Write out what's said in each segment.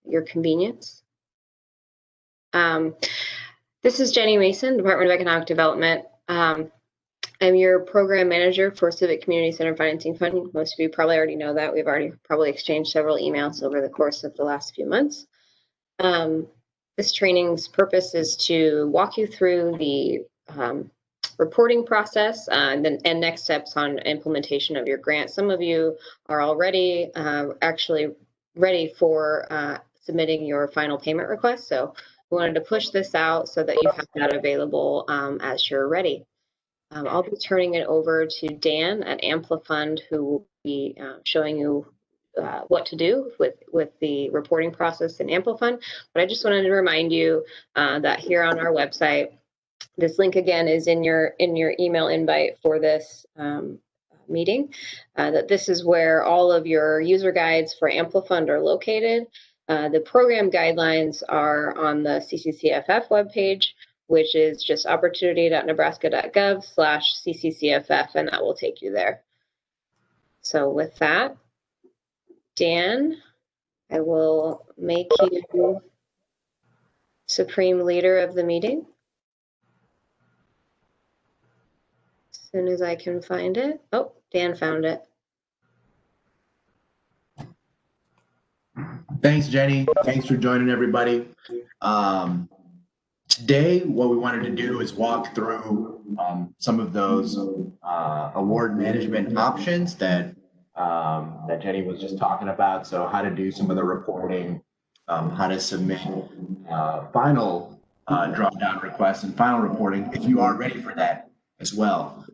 your convenience. This is Jenny Mason, Department of Economic Development. I'm your program manager for Civic Community Center Financing Fund. Most of you probably already know that. We've already probably exchanged several emails over the course of the last few months. This training's purpose is to walk you through the reporting process and next steps on implementation of your grant. Some of you are already actually ready for submitting your final payment request. So we wanted to push this out so that you have that available as you're ready. I'll be turning it over to Dan at AmpliFund, who will be showing you what to do with the reporting process in AmpliFund. But I just wanted to remind you that here on our website, this link again is in your email invite for this meeting, that this is where all of your user guides for AmpliFund are located. The program guidelines are on the CCCFF webpage, which is just opportunity.nebraska.gov/CCCFF, and that will take you there. So with that, Dan, I will make you supreme leader of the meeting as soon as I can find it. Oh, Dan found it. Thanks, Jenny. Thanks for joining, everybody. Today, what we wanted to do is walk through some of those award management options that Jenny was just talking about. So how to do some of the reporting, how to submit final drop-down requests and final reporting if you are ready for that as well.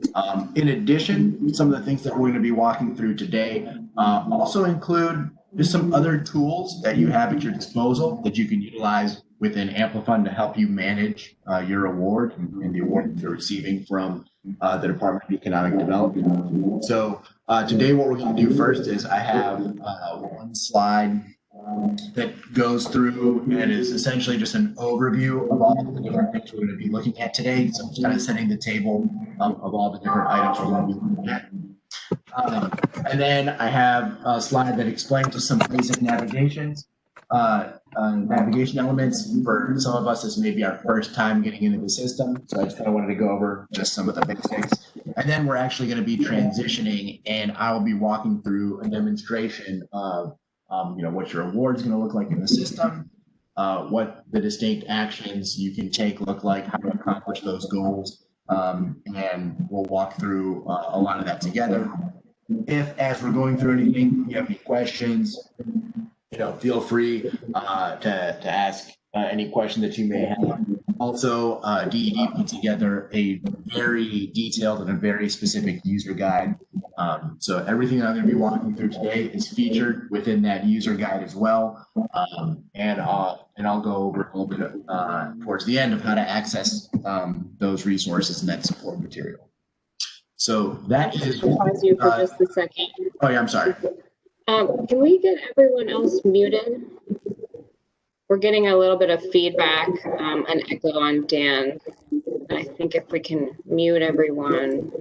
In addition, some of the things that we're going to be walking through today also include just some other tools that you have at your disposal that you can utilize within AmpliFund to help you manage your award and the award that you're receiving from the Department of Economic Development. So today what we're going to do first is I have one slide that goes through and is essentially just an overview of all the different things we're going to be looking at today. So I'm just kind of setting the table of all the different items we're going to be looking at. And then I have a slide that explains just some basic navigation elements for some of us. This may be our first time getting into the system, so I just kind of wanted to go over just some of the basics. And then we're actually going to be transitioning, and I will be walking through a demonstration of what your award is going to look like in the system, what the distinct actions you can take look like, how to accomplish those goals, and we'll walk through a lot of that together. If, as we're going through anything, you have any questions, feel free to ask any question that you may have. Also, DED put together a very detailed and a very specific user guide. So everything that I'm going to be walking through today is featured within that user guide as well. And I'll go over a little bit towards the end of how to access those resources and that support material. So that is. Pause you for just a second. Oh yeah, I'm sorry. Can we get everyone else muted? We're getting a little bit of feedback, an echo on Dan. And I think if we can mute everyone.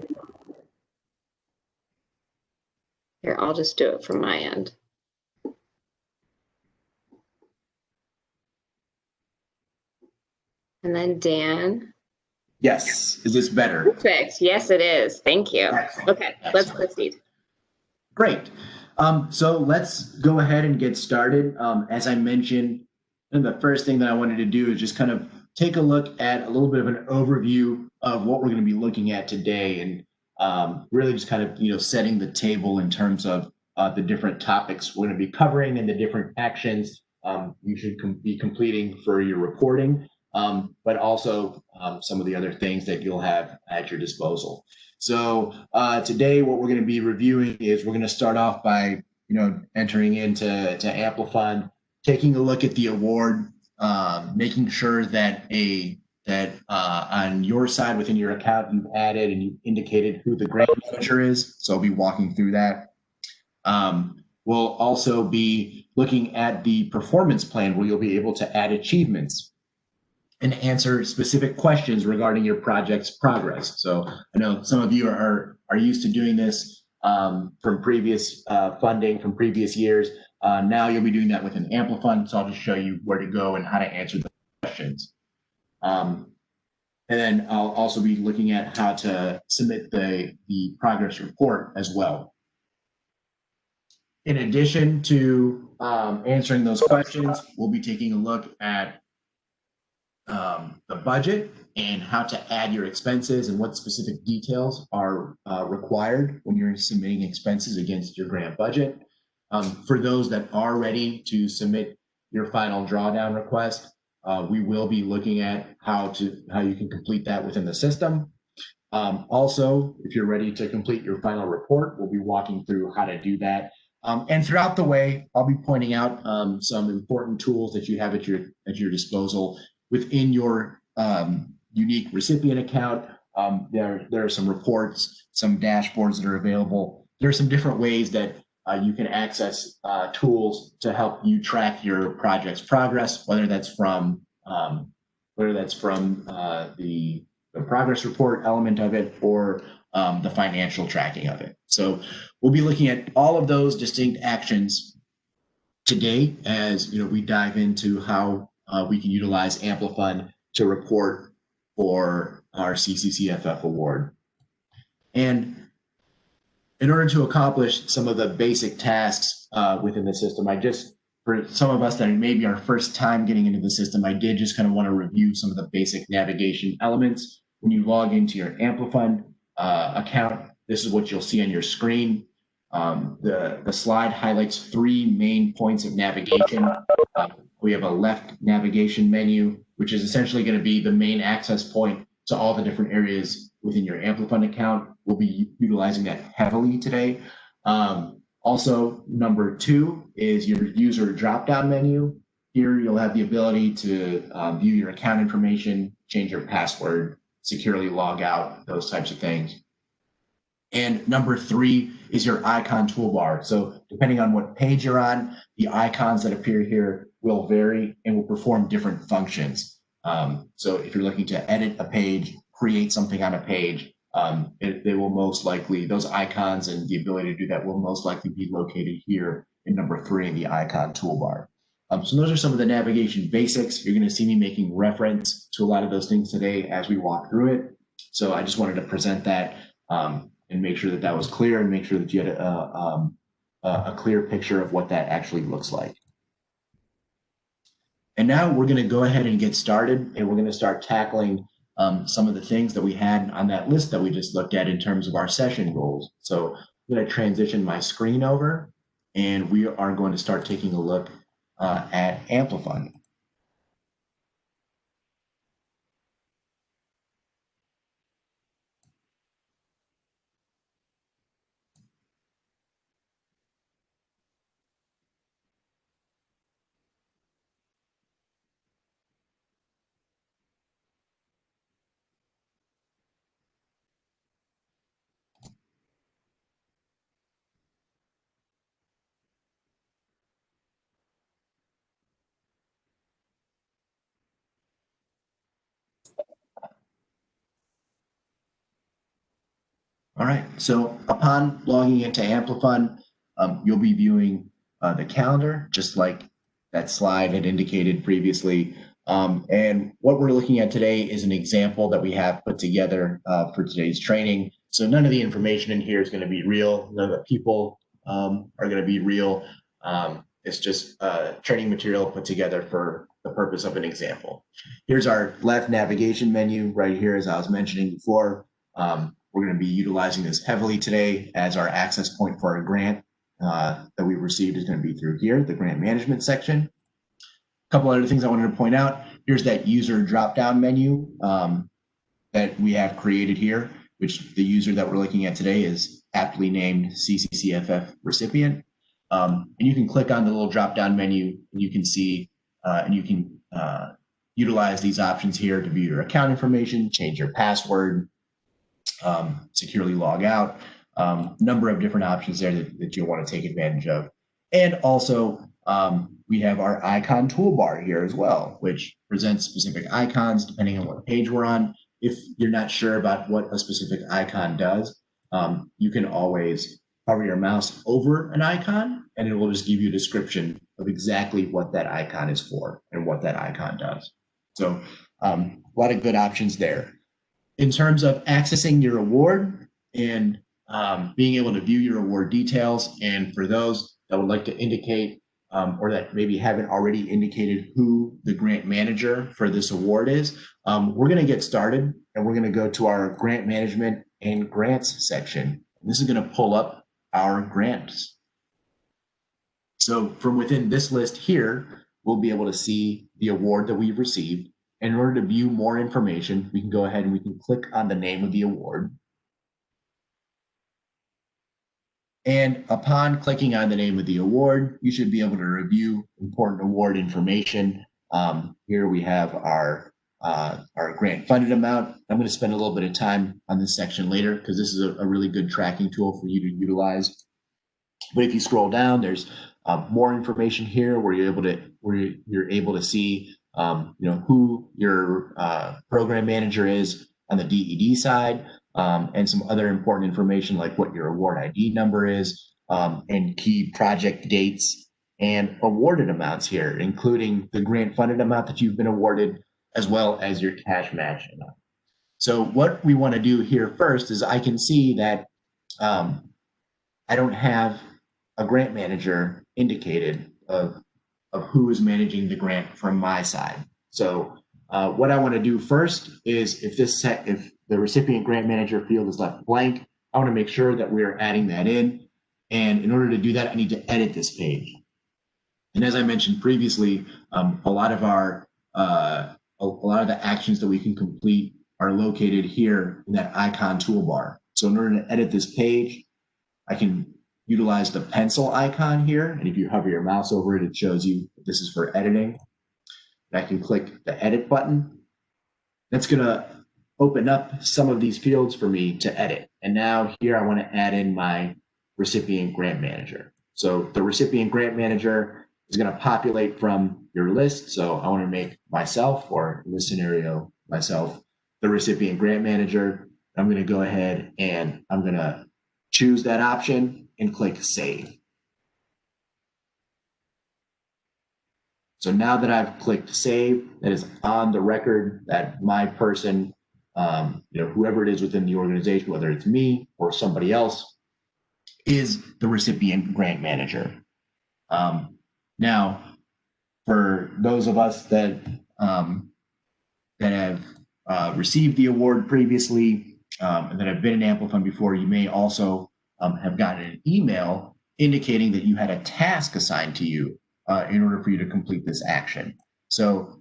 Here, I'll just do it from my end. And then Dan. Yes, is this better? Perfect, yes it is, thank you. Excellent. Okay, let's proceed. Great, so let's go ahead and get started. As I mentioned, the first thing that I wanted to do is just kind of take a look at a little bit of an overview of what we're going to be looking at today, and really just kind of setting the table in terms of the different topics we're going to be covering and the different actions you should be completing for your reporting, but also some of the other things that you'll have at your disposal. So today what we're going to be reviewing is we're going to start off by entering into AmpliFund, taking a look at the award, making sure that on your side within your account you've added and you've indicated who the grant manager is. So I'll be walking through that. We'll also be looking at the performance plan where you'll be able to add achievements and answer specific questions regarding your project's progress. So I know some of you are used to doing this from previous funding from previous years. Now you'll be doing that with an AmpliFund, so I'll just show you where to go and how to answer the questions. And then I'll also be looking at how to submit the progress report as well. In addition to answering those questions, we'll be taking a look at the budget and how to add your expenses and what specific details are required when you're submitting expenses against your grant budget. For those that are ready to submit your final drawdown request, we will be looking at how you can complete that within the system. Also, if you're ready to complete your final report, we'll be walking through how to do that. And throughout the way, I'll be pointing out some important tools that you have at your disposal within your unique recipient account. There are some reports, some dashboards that are available. There are some different ways that you can access tools to help you track your project's progress, whether that's from the progress report element of it or the financial tracking of it. So we'll be looking at all of those distinct actions today as we dive into how we can utilize AmpliFund to report for our CCCFF award. And in order to accomplish some of the basic tasks within the system, for some of us that maybe our first time getting into the system, I did just kind of want to review some of the basic navigation elements. When you log into your AmpliFund account, this is what you'll see on your screen. The slide highlights 3 main points of navigation. We have a left navigation menu, which is essentially going to be the main access point to all the different areas within your AmpliFund account. We'll be utilizing that heavily today. Also, number 2 is your user drop-down menu. Here, you'll have the ability to view your account information, change your password, securely log out, those types of things. And number 3 is your icon toolbar. So depending on what page you're on, the icons that appear here will vary and will perform different functions. So if you're looking to edit a page, create something on a page, they will most likely, those icons and the ability to do that will most likely be located here in number 3 in the icon toolbar. So those are some of the navigation basics. You're going to see me making reference to a lot of those things today as we walk through it. So I just wanted to present that and make sure that that was clear and make sure that you had a clear picture of what that actually looks like. And now we're going to go ahead and get started, and we're going to start tackling some of the things that we had on that list that we just looked at in terms of our session goals. So I'm going to transition my screen over, and we are going to start taking a look at AmpliFund. All right, so upon logging into AmpliFund, you'll be viewing the calendar, just like that slide had indicated previously. And what we're looking at today is an example that we have put together for today's training. So none of the information in here is going to be real. None of the people are going to be real. It's just training material put together for the purpose of an example. Here's our left navigation menu right here, as I was mentioning before. We're going to be utilizing this heavily today as our access point for our grant that we received is going to be through here, the grant management section. A couple other things I wanted to point out. Here's that user drop-down menu that we have created here, which the user that we're looking at today is aptly named CCCFF recipient. And you can click on the little drop-down menu and you can see and you can utilize these options here to view your account information, change your password, securely log out, number of different options there that you'll want to take advantage of. And also we have our icon toolbar here as well, which presents specific icons depending on what page we're on. If you're not sure about what a specific icon does, you can always hover your mouse over an icon, and it will just give you a description of exactly what that icon is for and what that icon does. So a lot of good options there. In terms of accessing your award and being able to view your award details, and for those that would like to indicate or that maybe haven't already indicated who the grant manager for this award is, we're going to get started and we're going to go to our grant management and grants section. This is going to pull up our grants. So from within this list here, we'll be able to see the award that we've received. In order to view more information, we can go ahead and we can click on the name of the award. And upon clicking on the name of the award, you should be able to review important award information. Here we have our grant funded amount. I'm going to spend a little bit of time on this section later because this is a really good tracking tool for you to utilize. But if you scroll down, there's more information here where you're able to see who your program manager is on the DED side, and some other important information like what your award ID number is, and key project dates and awarded amounts here, including the grant funded amount that you've been awarded, as well as your cash match amount. So what we want to do here first is I can see that I don't have a grant manager indicated of who is managing the grant from my side. So what I want to do first is if the recipient grant manager field is left blank, I want to make sure that we're adding that in. And in order to do that, I need to edit this page. And as I mentioned previously, a lot of the actions that we can complete are located here in that icon toolbar. So in order to edit this page, I can utilize the pencil icon here. And if you hover your mouse over it, it shows you this is for editing. And I can click the edit button. That's going to open up some of these fields for me to edit. And now here I want to add in my recipient grant manager. So the recipient grant manager is going to populate from your list. So I want to make myself, or in this scenario, myself, the recipient grant manager. I'm going to go ahead and I'm going to choose that option and click Save. So now that I've clicked Save, that is on the record that my person, whoever it is within the organization, whether it's me or somebody else, is the recipient grant manager. Now, for those of us that have received the award previously and that have been in AmpliFund before, you may also have gotten an email indicating that you had a task assigned to you in order for you to complete this action. So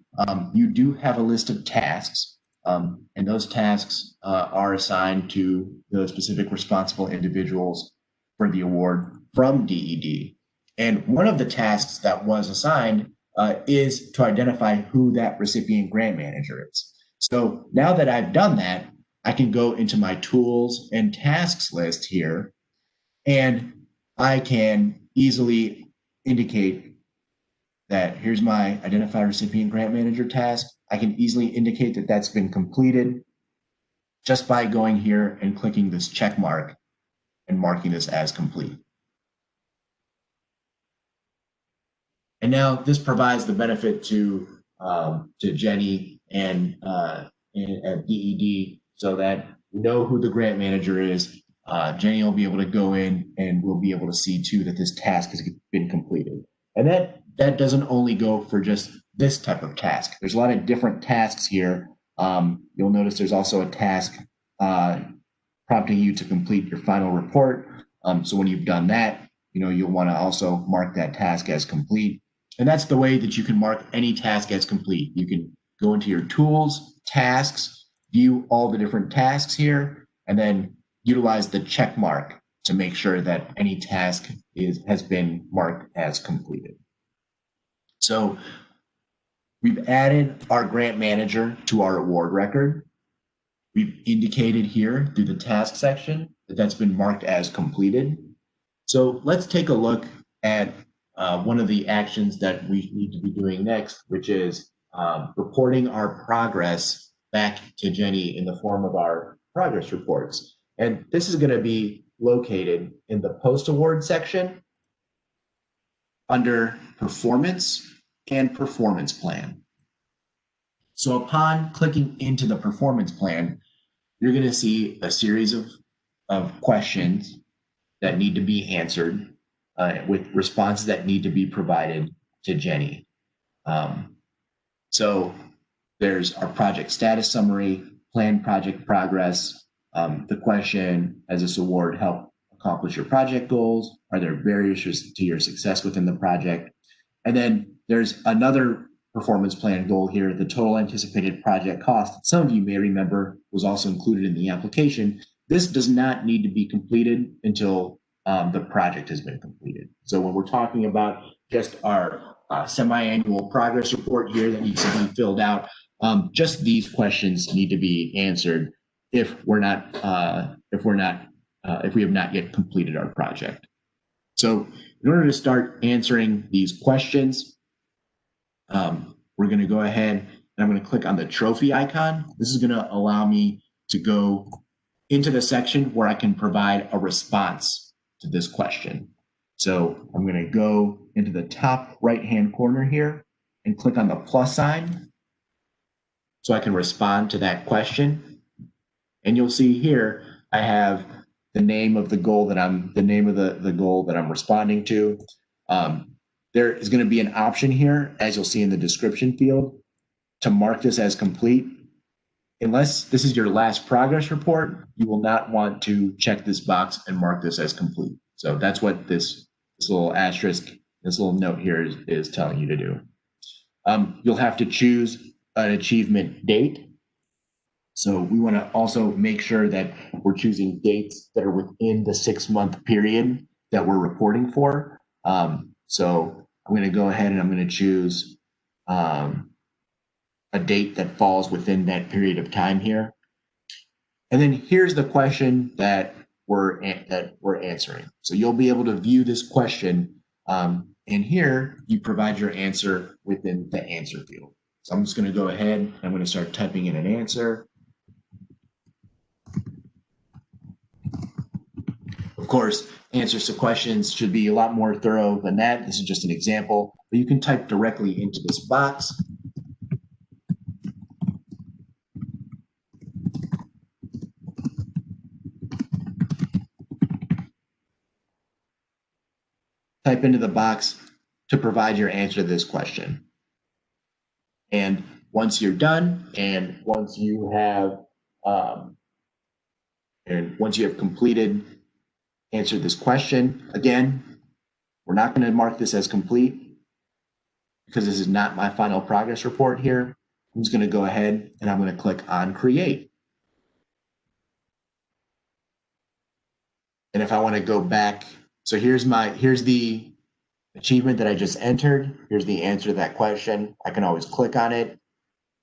you do have a list of tasks, and those tasks are assigned to the specific responsible individuals for the award from DED. And one of the tasks that was assigned is to identify who that recipient grant manager is. So now that I've done that, I can go into my tools and tasks list here, and I can easily indicate that here's my identify recipient grant manager task. I can easily indicate that that's been completed just by going here and clicking this check mark and marking this as complete. And now this provides the benefit to Jenny and at DED, so that we know who the grant manager is. Jenny will be able to go in and we'll be able to see too that this task has been completed. And that doesn't only go for just this type of task. There's a lot of different tasks here. You'll notice there's also a task prompting you to complete your final report. So when you've done that, you'll want to also mark that task as complete. And that's the way that you can mark any task as complete. You can go into your tools, tasks, view all the different tasks here, and then utilize the check mark to make sure that any task has been marked as completed. So we've added our grant manager to our award record. We've indicated here through the task section that that's been marked as completed. So let's take a look at one of the actions that we need to be doing next, which is reporting our progress back to Jenny in the form of our progress reports. And this is going to be located in the post-award section under performance and performance plan. So upon clicking into the performance plan, you're going to see a series of questions that need to be answered with responses that need to be provided to Jenny. So there's our project status summary, planned project progress, the question, has this award help accomplish your project goals? Are there barriers to your success within the project? And then there's another performance plan goal here, the total anticipated project cost. Some of you may remember was also included in the application. This does not need to be completed until the project has been completed. So when we're talking about just our semi-annual progress report here that needs to be filled out, just these questions need to be answered if we have not yet completed our project. So in order to start answering these questions, we're going to go ahead and I'm going to click on the trophy icon. This is going to allow me to go into the section where I can provide a response to this question. So I'm going to go into the top right-hand corner here and click on the plus sign so I can respond to that question. And you'll see here I have the name of the goal that the goal that I'm responding to. There is going to be an option here, as you'll see in the description field, to mark this as complete. Unless this is your last progress report, you will not want to check this box and mark this as complete. So that's what this little asterisk, this little note here is telling you to do. You'll have to choose an achievement date. So we want to also make sure that we're choosing dates that are within the 6-month period that we're reporting for. So I'm going to go ahead and I'm going to choose a date that falls within that period of time here. And then here's the question that we're answering. So you'll be able to view this question, and here you provide your answer within the answer field. So I'm just going to go ahead and I'm going to start typing in an answer. Of course, answers to questions should be a lot more thorough than that. This is just an example, but you can type directly into this box. Type into the box to provide your answer to this question. And once you're done, and once you have completed, answered this question, again, we're not going to mark this as complete because this is not my final progress report here. I'm just going to go ahead and I'm going to click on create. And if I want to go back, so here's the achievement that I just entered. Here's the answer to that question. I can always click on it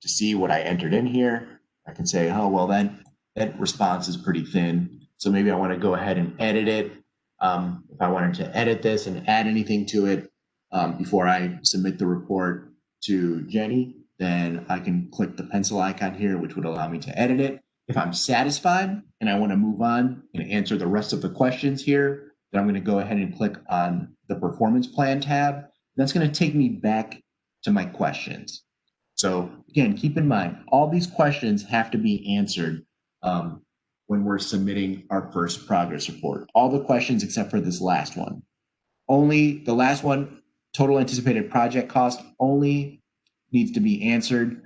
to see what I entered in here. I can say, oh, well, that response is pretty thin. So maybe I want to go ahead and edit it. If I wanted to edit this and add anything to it before I submit the report to Jenny, then I can click the pencil icon here, which would allow me to edit it. If I'm satisfied and I want to move on and answer the rest of the questions here, then I'm going to go ahead and click on the performance plan tab. That's going to take me back to my questions. So again, keep in mind, all these questions have to be answered when we're submitting our first progress report. All the questions except for this last one. Only the last one, total anticipated project cost, only needs to be answered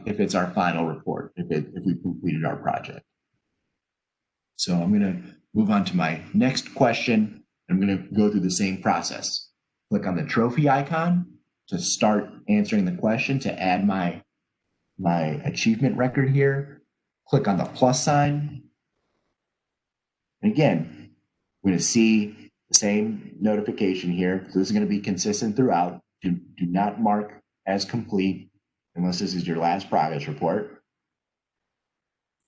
if it's our final report, if we've completed our project. So I'm going to move on to my next question. I'm going to go through the same process. Click on the trophy icon to start answering the question, to add my achievement record here. Click on the plus sign. And again, we're going to see the same notification here. So this is going to be consistent throughout. Do not mark as complete unless this is your last progress report.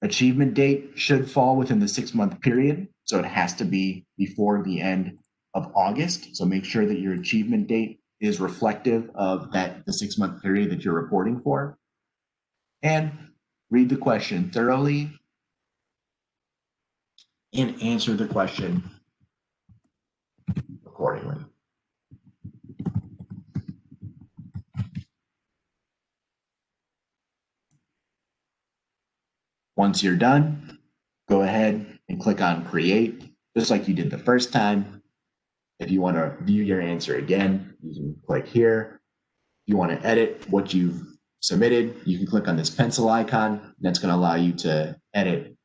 Achievement date should fall within the 6-month period. So it has to be before the end of August. So make sure that your achievement date is reflective of the 6-month period that you're reporting for. And read the question thoroughly. and answer the question accordingly. Once you're done, go ahead and click on Create, just like you did the first time. If you want to view your answer again, you can click here. If you want to edit what you've submitted, you can click on this pencil icon. That's going to allow you to edit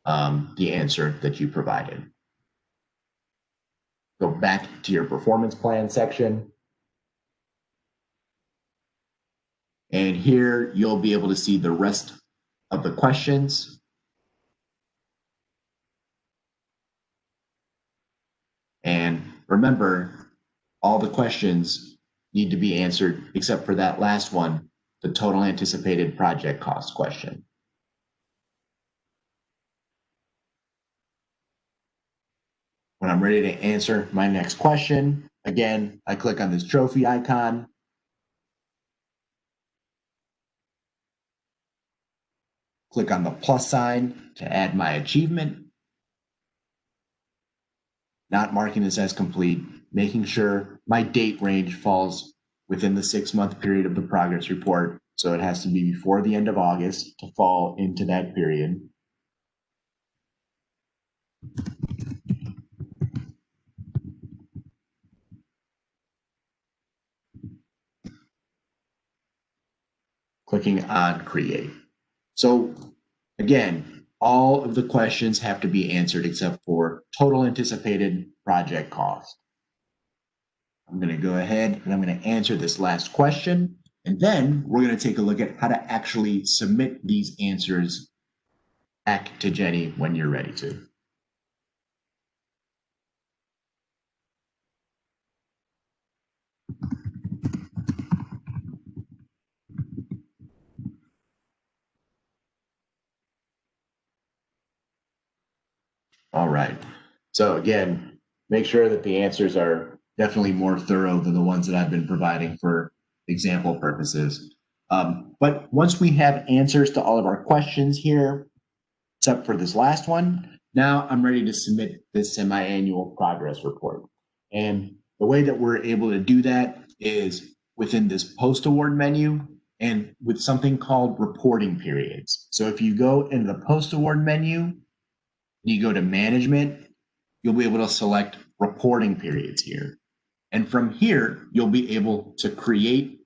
the answer that you provided. Go back to your performance plan section. And here you'll be able to see the rest of the questions. And remember, all the questions need to be answered except for that last one, the total anticipated project cost question. When I'm ready to answer my next question, again, I click on this trophy icon. Click on the plus sign to add my achievement. Not marking this as complete, making sure my date range falls within the 6-month period of the progress report. So it has to be before the end of August to fall into that period. Clicking on Create. So again, all of the questions have to be answered except for total anticipated project cost. I'm going to go ahead and I'm going to answer this last question, and then we're going to take a look at how to actually submit these answers back to Jenny when you're ready to. All right. So again, make sure that the answers are definitely more thorough than the ones that I've been providing for example purposes. But once we have answers to all of our questions here, except for this last one, now I'm ready to submit this semi-annual progress report. And the way that we're able to do that is within this post-award menu and with something called reporting periods. So if you go into the post-award menu, you go to management, you'll be able to select reporting periods here. And from here, you'll be able to create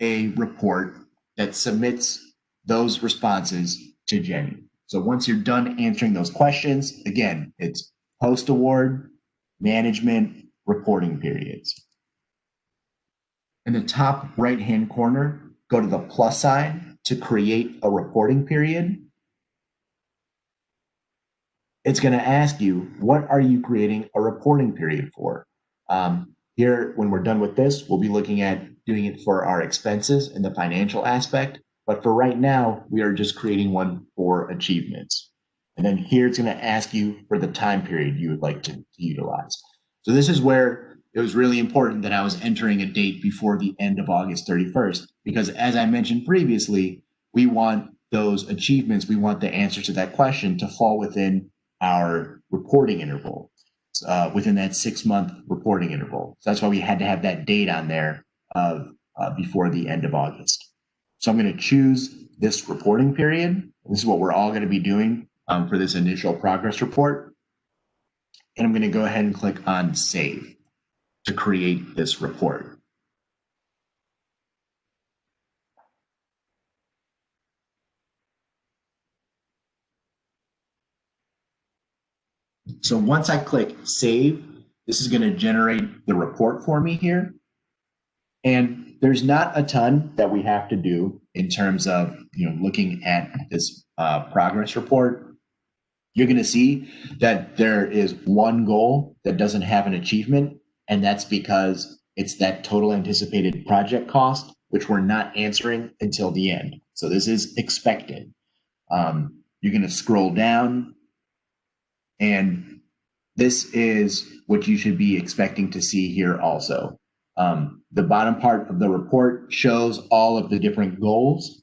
a report that submits those responses to Jenny. So once you're done answering those questions, again, it's post-award, management, reporting periods. In the top right-hand corner, go to the plus sign to create a reporting period. It's going to ask you, what are you creating a reporting period for? Here, when we're done with this, we'll be looking at doing it for our expenses and the financial aspect. But for right now, we are just creating one for achievements. And then here, it's going to ask you for the time period you would like to utilize. So this is where it was really important that I was entering a date before the end of August 31st, because as I mentioned previously, we want those achievements, we want the answer to that question to fall within our reporting interval, within that 6-month reporting interval. So that's why we had to have that date on there of before the end of August. So I'm going to choose this reporting period. This is what we're all going to be doing for this initial progress report. And I'm going to go ahead and click on Save to create this report. So once I click Save, this is going to generate the report for me here. And there's not a ton that we have to do in terms of looking at this progress report. You're going to see that there is one goal that doesn't have an achievement, and that's because it's that total anticipated project cost, which we're not answering until the end. So this is expected. You're going to scroll down, and this is what you should be expecting to see here also. The bottom part of the report shows all of the different goals.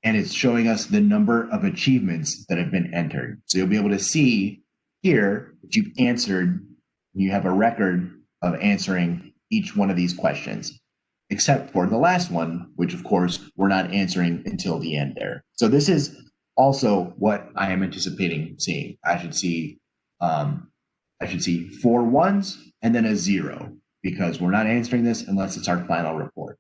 and it's showing us the number of achievements that have been entered. So you'll be able to see here that you've answered, you have a record of answering each one of these questions, except for the last one, which of course we're not answering until the end there. So this is also what I am anticipating seeing. I should see 4 ones and then a 0, because we're not answering this unless it's our final report.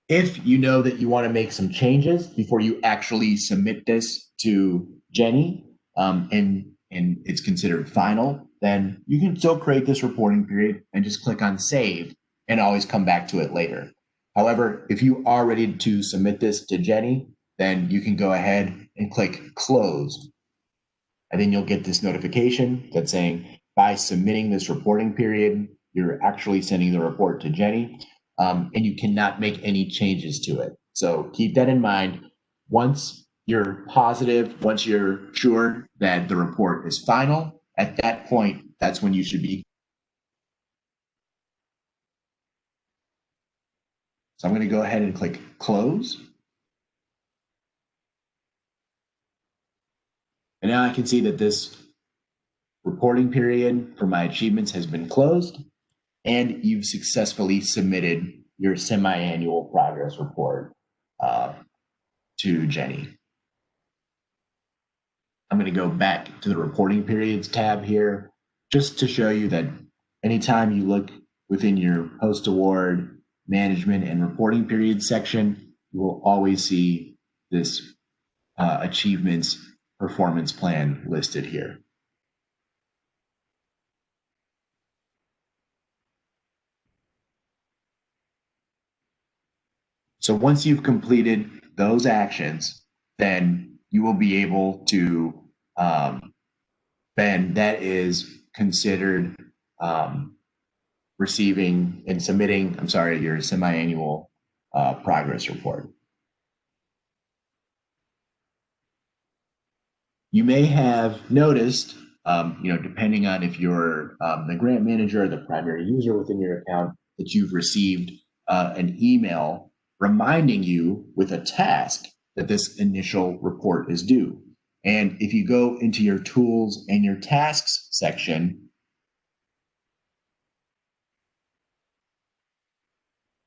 If you know that you want to make some changes before you actually submit this to Jenny, and it's considered final, then you can still create this reporting period and just click on save and always come back to it later. However, if you are ready to submit this to Jenny, then you can go ahead and click close. And then you'll get this notification that's saying, by submitting this reporting period, you're actually sending the report to Jenny, and you cannot make any changes to it. So keep that in mind. Once you're positive, once you're sure that the report is final, at that point, that's when you should be. So I'm going to go ahead and click close. And now I can see that this reporting period for my achievements has been closed, and you've successfully submitted your semi-annual progress report to Jenny. I'm going to go back to the reporting periods tab here, just to show you that anytime you look within your post-award management and reporting periods section, you will always see this achievements performance plan listed here. So once you've completed those actions, then you will be able to, then that is considered receiving and submitting, your semi-annual progress report. You may have noticed, depending on if you're the grant manager or the primary user within your account, that you've received an email reminding you with a task that this initial report is due. And if you go into your tools and your tasks section,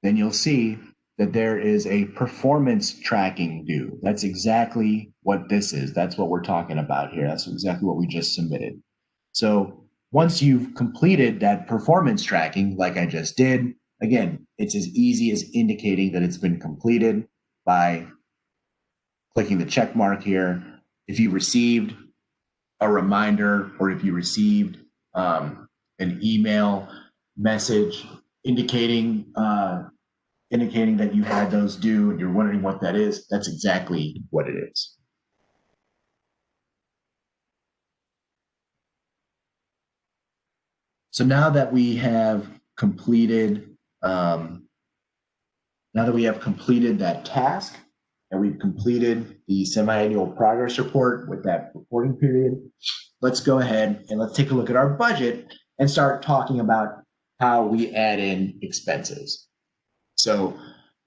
then you'll see that there is a performance tracking due. That's exactly what this is. That's what we're talking about here. That's exactly what we just submitted. So once you've completed that performance tracking, like I just did, again, it's as easy as indicating that it's been completed by clicking the check mark here. If you received a reminder, or if you received an email message indicating that you had those due and you're wondering what that is, that's exactly what it is. So now that we have completed that task, and we've completed the semi-annual progress report with that reporting period, let's go ahead and let's take a look at our budget and start talking about how we add in expenses. So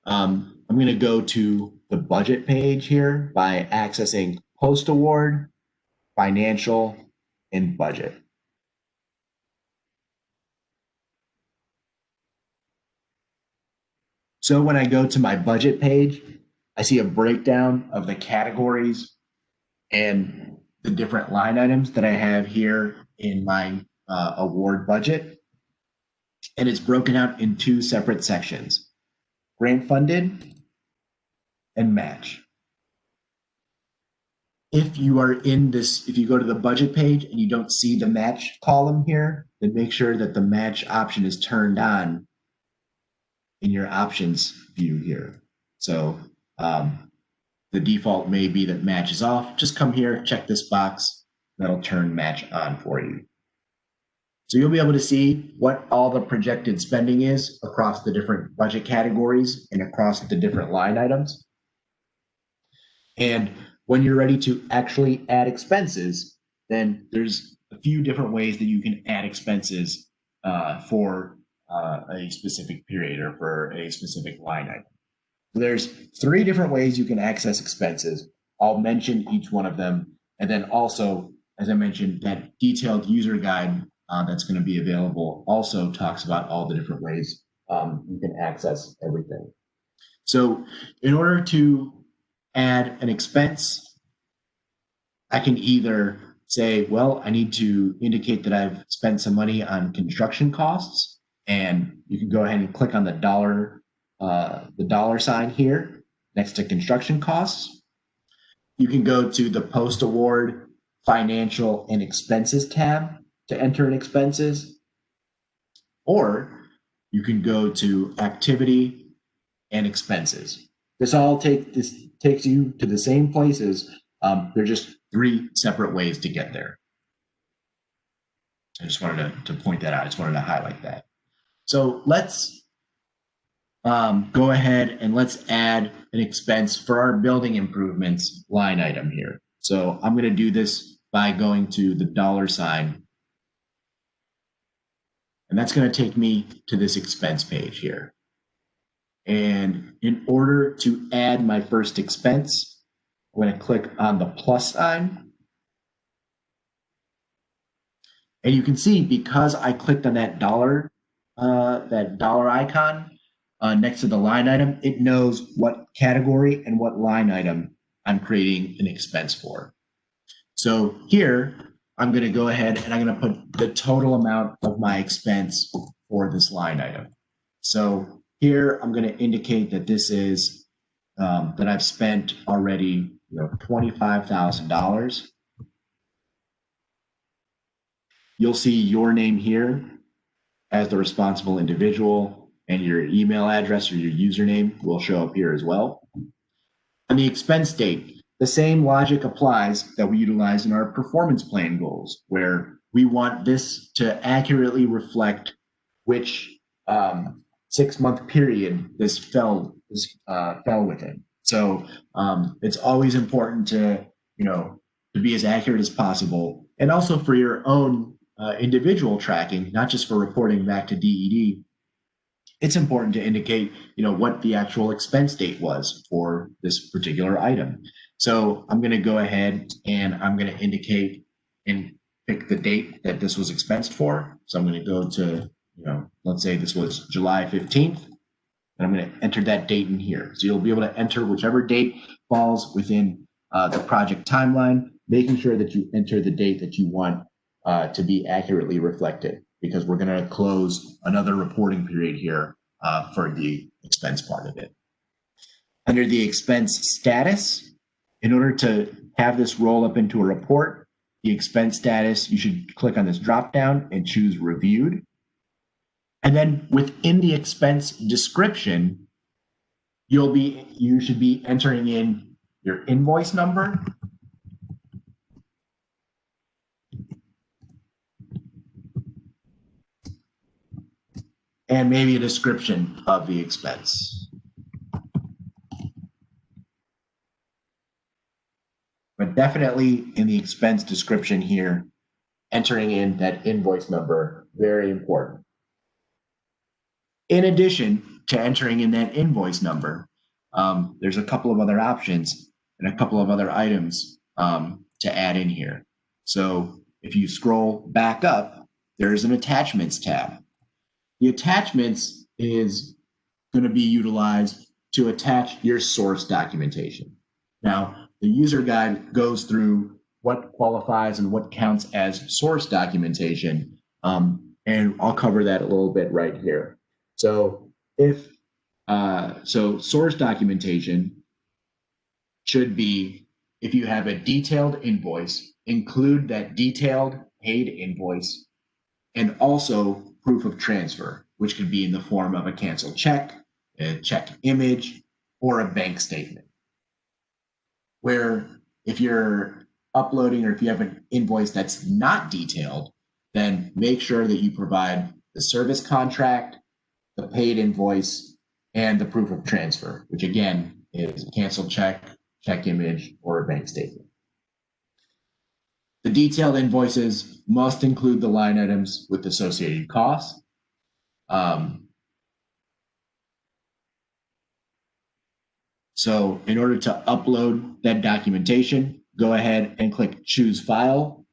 I'm going to go to the budget page here by accessing post-award, financial, and budget. So when I go to my budget page, I see a breakdown of the categories and the different line items that I have here in my award budget. And it's broken out in 2 separate sections: grant funded and match. If you are if you go to the budget page and you don't see the match column here, then make sure that the match option is turned on in your options view here. So the default may be that match is off. Just come here, check this box, that'll turn match on for you. So you'll be able to see what all the projected spending is across the different budget categories and across the different line items. And when you're ready to actually add expenses, then there's a few different ways that you can add expenses for a specific period or for a specific line item. There's 3 different ways you can access expenses. I'll mention each one of them. And then also, as I mentioned, that detailed user guide that's going to be available also talks about all the different ways you can access everything. So in order to add an expense, I can either say, well, I need to indicate that I've spent some money on construction costs, and you can go ahead and click on the dollar sign here next to construction costs. You can go to the post-award financial and expenses tab to enter in expenses, or you can go to activity and expenses. This takes you to the same places. They're just 3 separate ways to get there. I just wanted to point that out. I just wanted to highlight that. So let's go ahead and let's add an expense for our building improvements line item here. So I'm going to do this by going to the dollar sign. And that's going to take me to this expense page here. And in order to add my first expense, I'm going to click on the plus sign. And you can see, because I clicked on that dollar icon next to the line item, it knows what category and what line item I'm creating an expense for. So here, I'm going to go ahead and I'm going to put the total amount of my expense for this line item. So here, I'm going to indicate that this is that I've spent already, $25,000. You'll see your name here as the responsible individual, and your email address or your username will show up here as well. On the expense date, the same logic applies that we utilize in our performance plan goals, where we want this to accurately reflect which 6-month period this fell within. So it's always important to be as accurate as possible, and also for your own individual tracking, not just for reporting back to DED. It's important to indicate, what the actual expense date was for this particular item. So I'm going to go ahead and I'm going to indicate and pick the date that this was expensed for. So I'm going to go to, let's say this was July 15th, and I'm going to enter that date in here. So you'll be able to enter whichever date falls within the project timeline, making sure that you enter the date that you want to be accurately reflected, because we're going to close another reporting period here for the expense part of it. Under the expense status, in order to have this roll up into a report, the expense status, you should click on this drop down and choose reviewed. And then within the expense description, you should be entering in your invoice number, and maybe a description of the expense. But definitely in the expense description here, entering in that invoice number, very important. In addition to entering in that invoice number, there's a couple of other options and a couple of other items to add in here. So if you scroll back up, there's an attachments tab. The attachments is going to be utilized to attach your source documentation. Now, the user guide goes through what qualifies and what counts as source documentation, and I'll cover that a little bit right here. So source documentation should be, if you have a detailed invoice, include that detailed paid invoice, and also proof of transfer, which could be in the form of a canceled check, a check image, or a bank statement. Where if you're uploading or if you have an invoice that's not detailed, then make sure that you provide the service contract, the paid invoice, and the proof of transfer, which again is a canceled check, check image, or a bank statement. The detailed invoices must include the line items with associated costs. So in order to upload that documentation, go ahead and click Choose File.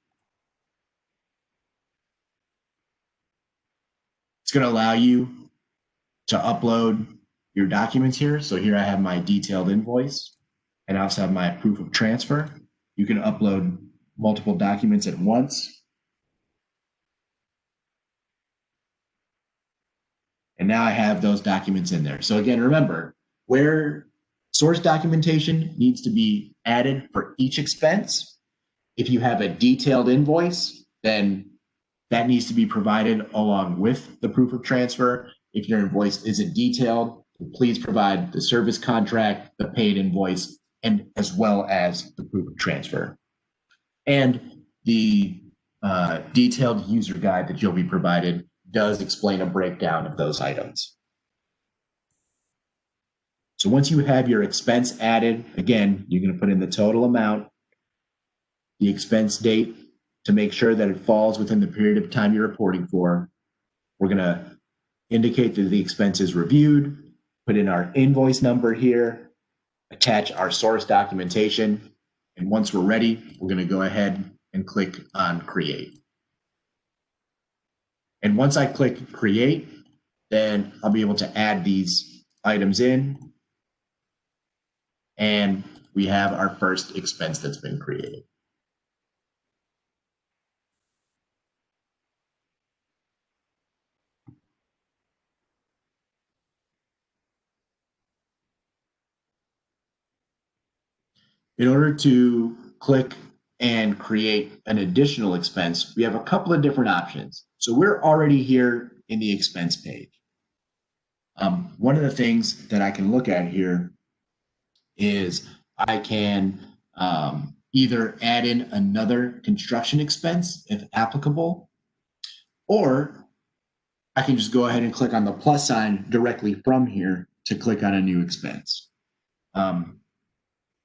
It's going to allow you to upload your documents here. So here I have my detailed invoice, and I also have my proof of transfer. You can upload multiple documents at once. And now I have those documents in there. So again, remember, where source documentation needs to be added for each expense, if you have a detailed invoice, then that needs to be provided along with the proof of transfer. If your invoice isn't detailed, please provide the service contract, the paid invoice, and as well as the proof of transfer. And the detailed user guide that you'll be provided does explain a breakdown of those items. So once you have your expense added, again, you're going to put in the total amount, the expense date to make sure that it falls within the period of time you're reporting for. We're going to indicate that the expense is reviewed, put in our invoice number here, attach our source documentation, and once we're ready, we're going to go ahead and click on Create. And once I click Create, then I'll be able to add these items in, and we have our first expense that's been created. In order to click and create an additional expense, we have a couple of different options. So we're already here in the expense page. One of the things that I can look at here is I can either add in another construction expense if applicable, or I can just go ahead and click on the plus sign directly from here to click on a new expense.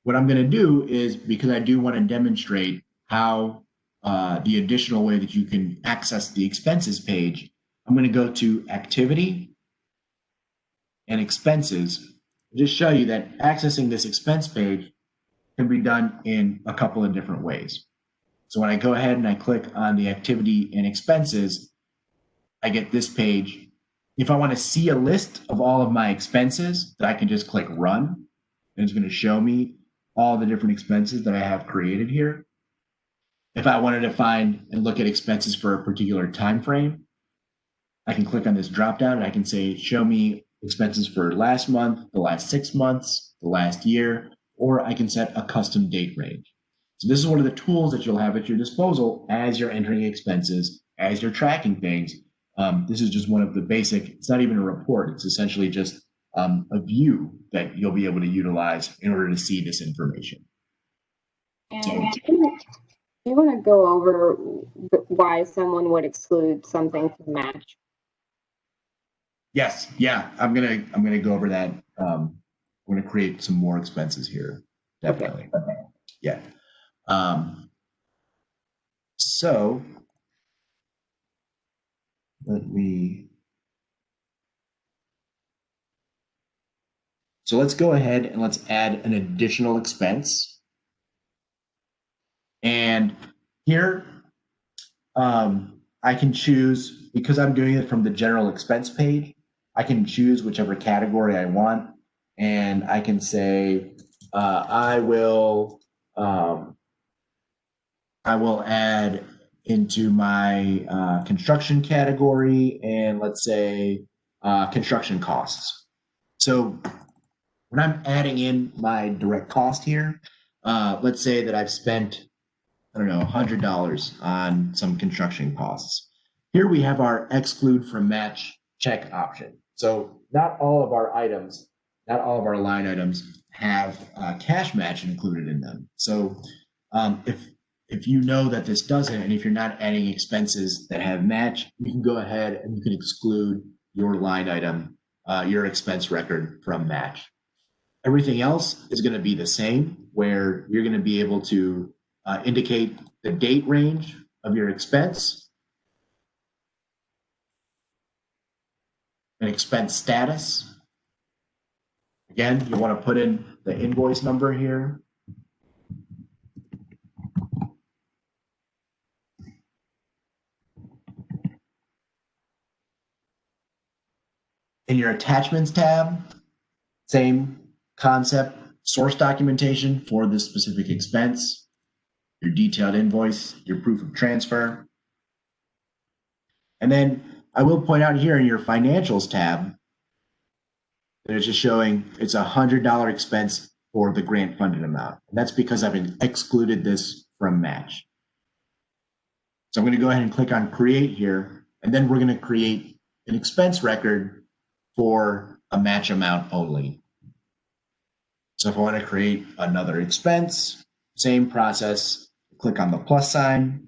What I'm going to do is, because I do want to demonstrate how the additional way that you can access the expenses page, I'm going to go to Activity and Expenses, just show you that accessing this expense page can be done in a couple of different ways. So when I go ahead and I click on the Activity and Expenses, I get this page. If I want to see a list of all of my expenses, I can just click Run, and it's going to show me all the different expenses that I have created here. If I wanted to find and look at expenses for a particular time frame, I can click on this drop down and I can say, show me expenses for last month, the last 6 months, the last year, or I can set a custom date range. So this is one of the tools that you'll have at your disposal as you're entering expenses, as you're tracking things. This is just one of the basic, it's not even a report, it's essentially just a view that you'll be able to utilize in order to see this information. And do you want to go over why someone would exclude something from match? Yes, yeah, I'm gonna go over that. I'm gonna create some more expenses here, definitely. Okay. Yeah. So let's go ahead and let's add an additional expense. And here, I can choose, because I'm doing it from the general expense page, I can choose whichever category I want. And I can say, I will add into my construction category, and let's say construction costs. So when I'm adding in my direct cost here, let's say that I've spent, I don't know, $100 on some construction costs. Here we have our exclude from match check option. So not all of our items, not all of our line items have cash match included in them. So if you know that this doesn't, and if you're not adding expenses that have match, you can go ahead and you can exclude your line item, your expense record from match. Everything else is going to be the same, where you're going to be able to indicate the date range of your expense, an expense status, Again, you want to put in the invoice number here. In your attachments tab, same concept, source documentation for this specific expense, your detailed invoice, your proof of transfer. And then I will point out here in your financials tab, that it's just showing it's $100 expense for the grant funded amount. And that's because I've excluded this from match. So I'm going to go ahead and click on create here, and then we're going to create an expense record for a match amount only. So if I want to create another expense, same process, click on the plus sign.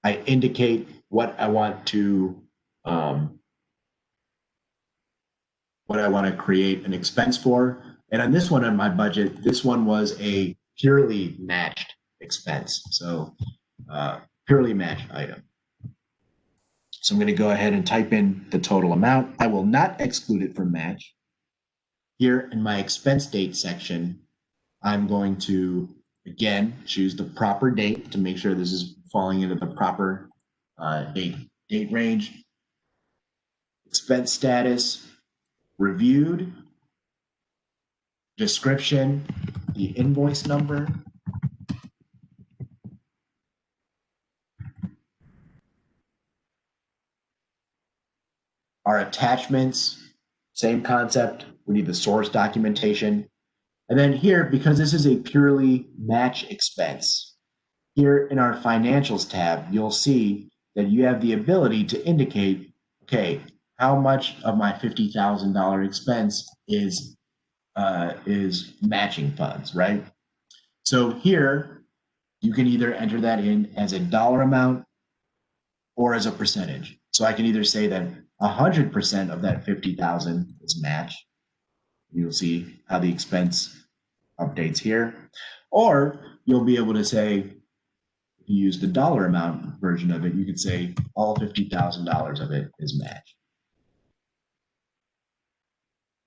I indicate what I want to create an expense for. And on this one on my budget, this one was a purely matched expense. So purely matched item. So I'm going to go ahead and type in the total amount. I will not exclude it from match. Here in my expense date section, I'm going to, again, choose the proper date to make sure this is falling into the proper date range. Expense status, reviewed, description, the invoice number, our attachments, same concept. We need the source documentation. And then here, because this is a purely match expense, here in our financials tab, you'll see that you have the ability to indicate, okay, how much of my $50,000 expense is matching funds, right? So here, you can either enter that in as a dollar amount or as a percentage. So I can either say that 100% of that 50,000 is match. You'll see how the expense updates here, or you'll be able to say, if you use the dollar amount version of it, you could say all $50,000 of it is match.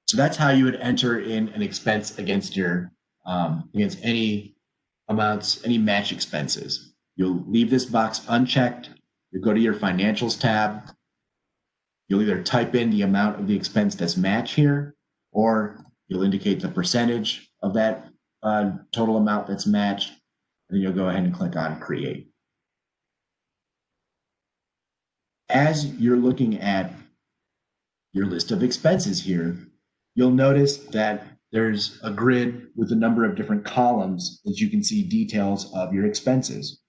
So that's how you would enter in an expense against your against any amounts, any match expenses. You'll leave this box unchecked. You go to your financials tab. You'll either type in the amount of the expense that's match here, or you'll indicate the percentage of that total amount that's matched, and then you'll go ahead and click on create. As you're looking at your list of expenses here, you'll notice that there's a grid with a number of different columns that you can see details of your expenses.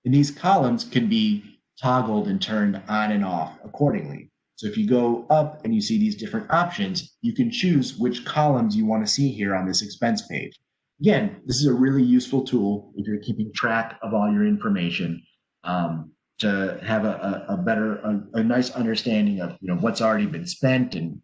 And these columns can be toggled and turned on and off accordingly. So if you go up and you see these different options, you can choose which columns you want to see here on this expense page. Again, this is a really useful tool if you're keeping track of all your information, to have a nice understanding of what's already been spent and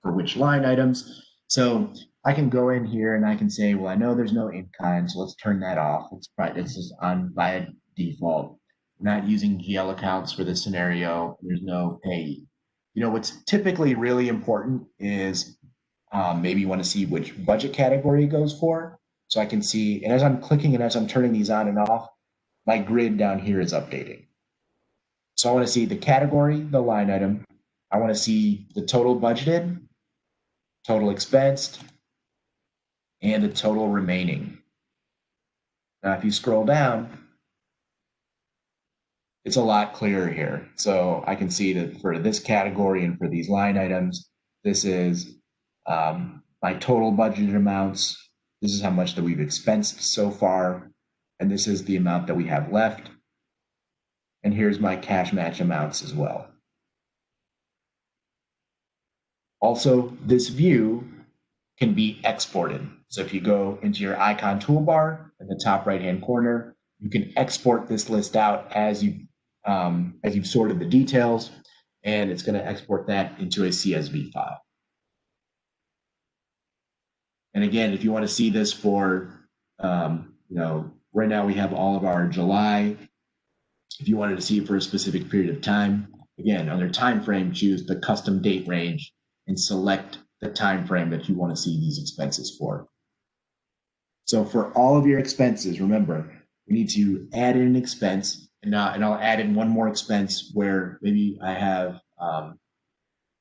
for which line items. So I can go in here and I can say, well, I know there's no in-kind, so let's turn that off. It's just on by default. We're not using GL accounts for this scenario. There's no payee. What's typically really important is maybe you want to see which budget category it goes for. So I can see, and as I'm clicking and as I'm turning these on and off, my grid down here is updating. So I want to see the category, the line item. I want to see the total budgeted, total expensed, and the total remaining. Now, if you scroll down, it's a lot clearer here. So I can see that for this category and for these line items, this is my total budgeted amounts. This is how much that we've expensed so far. And this is the amount that we have left. And here's my cash match amounts as well. Also, this view can be exported. So if you go into your icon toolbar in the top right-hand corner, you can export this list out as you've sorted the details, and it's going to export that into a CSV file. And again, if you want to see this for, right now we have all of our July. If you wanted to see it for a specific period of time, Again, under time frame, choose the custom date range and select the time frame that you want to see these expenses for. So for all of your expenses, remember, we need to add in an expense, and I'll add in one more expense where maybe I have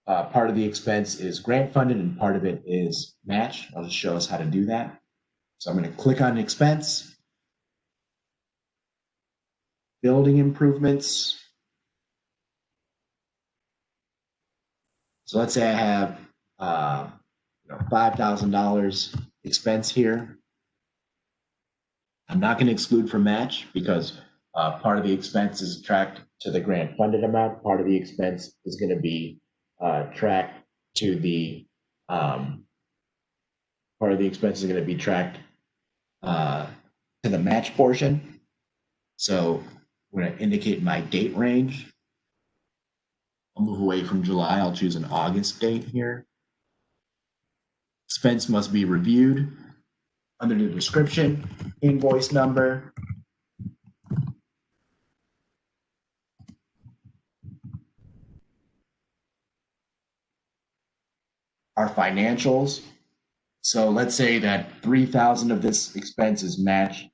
part of the expense is grant funded and part of it is match. I'll just show us how to do that. So I'm going to click on expense, building improvements. So let's say I have $5,000 expense here. I'm not going to exclude from match because part of the expense is tracked to the grant funded amount. Part of the expense is going to be tracked to the to the match portion. So I'm going to indicate my date range. I'll move away from July. I'll choose an August date here. Expense must be reviewed. Under the description, invoice number, our financials. So let's say that 3,000 of this expense is matched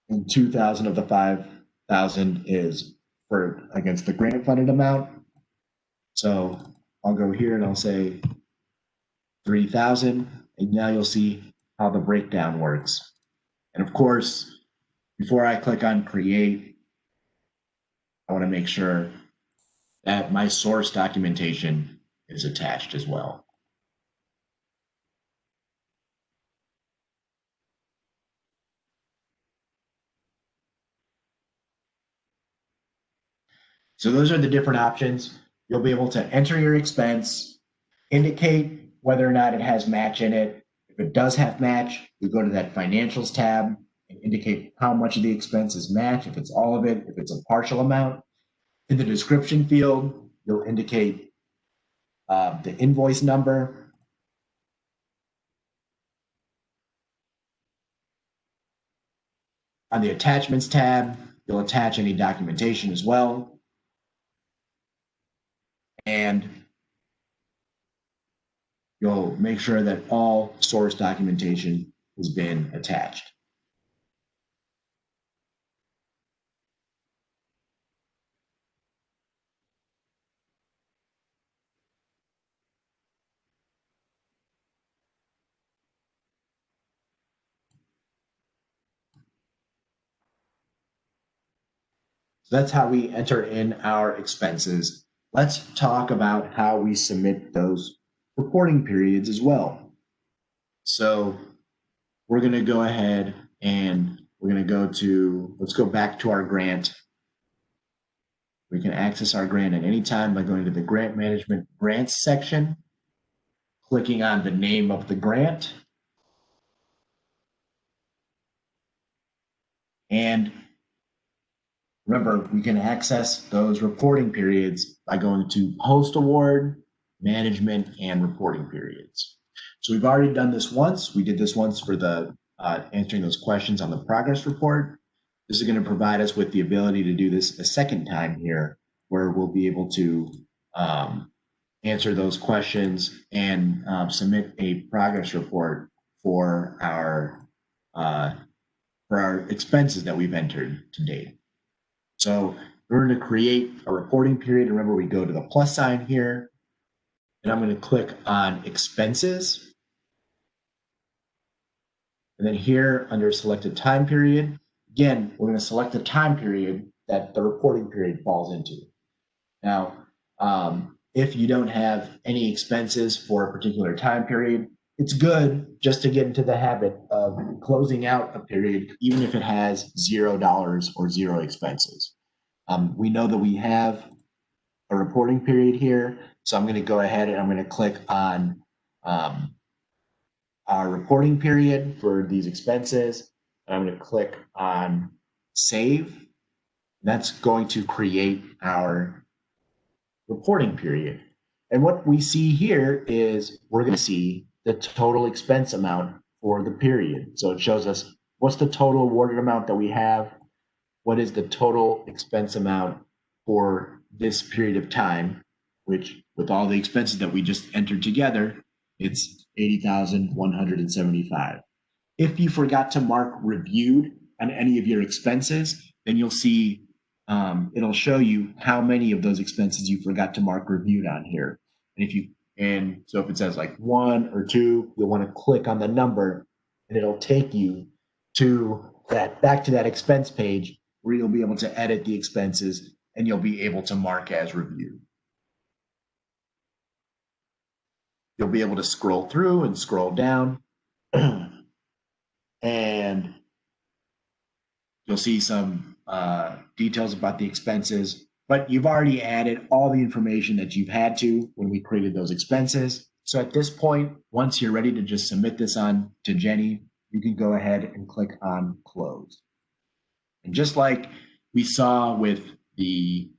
and 2,000 of the 5,000 is for against the grant funded amount. So I'll go here and I'll say 3,000, and now you'll see how the breakdown works. And of course, before I click on create, I want to make sure that my source documentation is attached as well. So those are the different options. You'll be able to enter your expense, indicate whether or not it has match in it. If it does have match, you go to that financials tab and indicate how much of the expense is match, if it's all of it, if it's a partial amount. In the description field, you'll indicate the invoice number. On the attachments tab, you'll attach any documentation as well. And you'll make sure that all source documentation has been attached. So that's how we enter in our expenses. Let's talk about how we submit those reporting periods as well. So we're going to go ahead and we're going to let's go back to our grant. We can access our grant at any time by going to the Grant Management Grants section, clicking on the name of the grant, and remember, we can access those reporting periods by going to post-award, management, and reporting periods. So we've already done this once. We did this once for the answering those questions on the progress report. This is going to provide us with the ability to do this a second time here, where we'll be able to answer those questions and submit a progress report for our expenses that we've entered to date. So in order to create a reporting period, remember we go to the plus sign here, and I'm going to click on expenses. And then here under selected time period, again, we're going to select the time period that the reporting period falls into. Now, if you don't have any expenses for a particular time period, it's good just to get into the habit of closing out a period, even if it has $0 or zero expenses. We know that we have a reporting period here, so I'm going to go ahead and I'm going to click on our reporting period for these expenses, and I'm going to click on save. That's going to create our reporting period. And what we see here is we're going to see the total expense amount for the period. So it shows us what's the total awarded amount that we have, what is the total expense amount for this period of time, which with all the expenses that we just entered together, it's $80,175. If you forgot to mark reviewed on any of your expenses, then you'll see it'll show you how many of those expenses you forgot to mark reviewed on here. And so if it says like 1 or 2, you'll want to click on the number and it'll take you to back to that expense page where you'll be able to edit the expenses and you'll be able to mark as reviewed. You'll be able to scroll through and scroll down and you'll see some details about the expenses, but you've already added all the information that you've had to when we created those expenses. So at this point, once you're ready to just submit this on to Jenny, you can go ahead and click on close. And just like we saw with the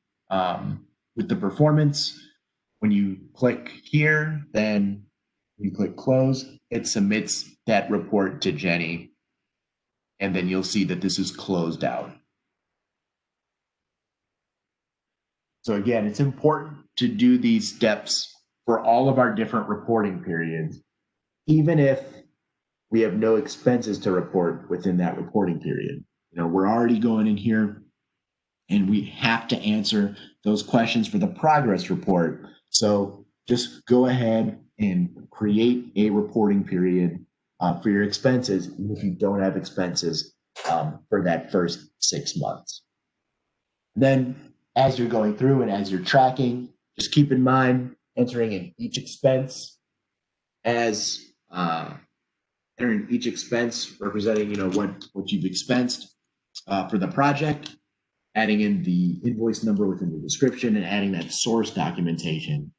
performance, when you click here, then you click close, it submits that report to Jenny. And then you'll see that this is closed out. So again, it's important to do these steps for all of our different reporting periods, even if we have no expenses to report within that reporting period. You know, we're already going in here and we have to answer those questions for the progress report. So just go ahead and create a reporting period for your expenses, even if you don't have expenses for that first 6 months. Then as you're going through and as you're tracking, just keep in mind entering in each expense as entering each expense representing, you know, what you've expensed for the project, adding in the invoice number within the description and adding that source documentation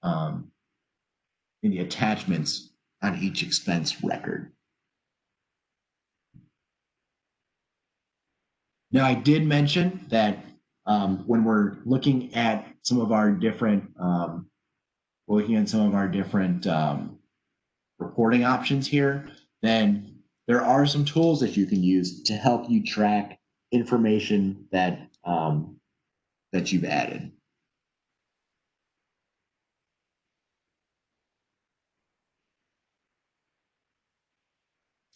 in the attachments on each expense record. Now, I did mention that when we're looking at some of our different, reporting options here, then there are some tools that you can use to help you track information that that you've added.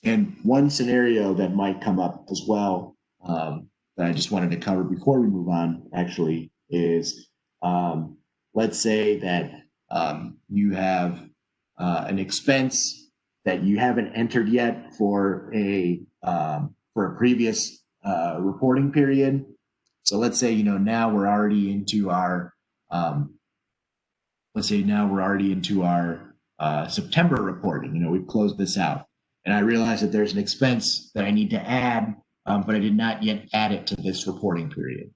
And one scenario that might come up as well that I just wanted to cover before we move on actually is let's say that you have an expense that you haven't entered yet for a previous reporting period. So let's say, you know, now we're already into our September reporting. You know, we've closed this out. And I realize that there's an expense that I need to add, but I did not yet add it to this reporting period.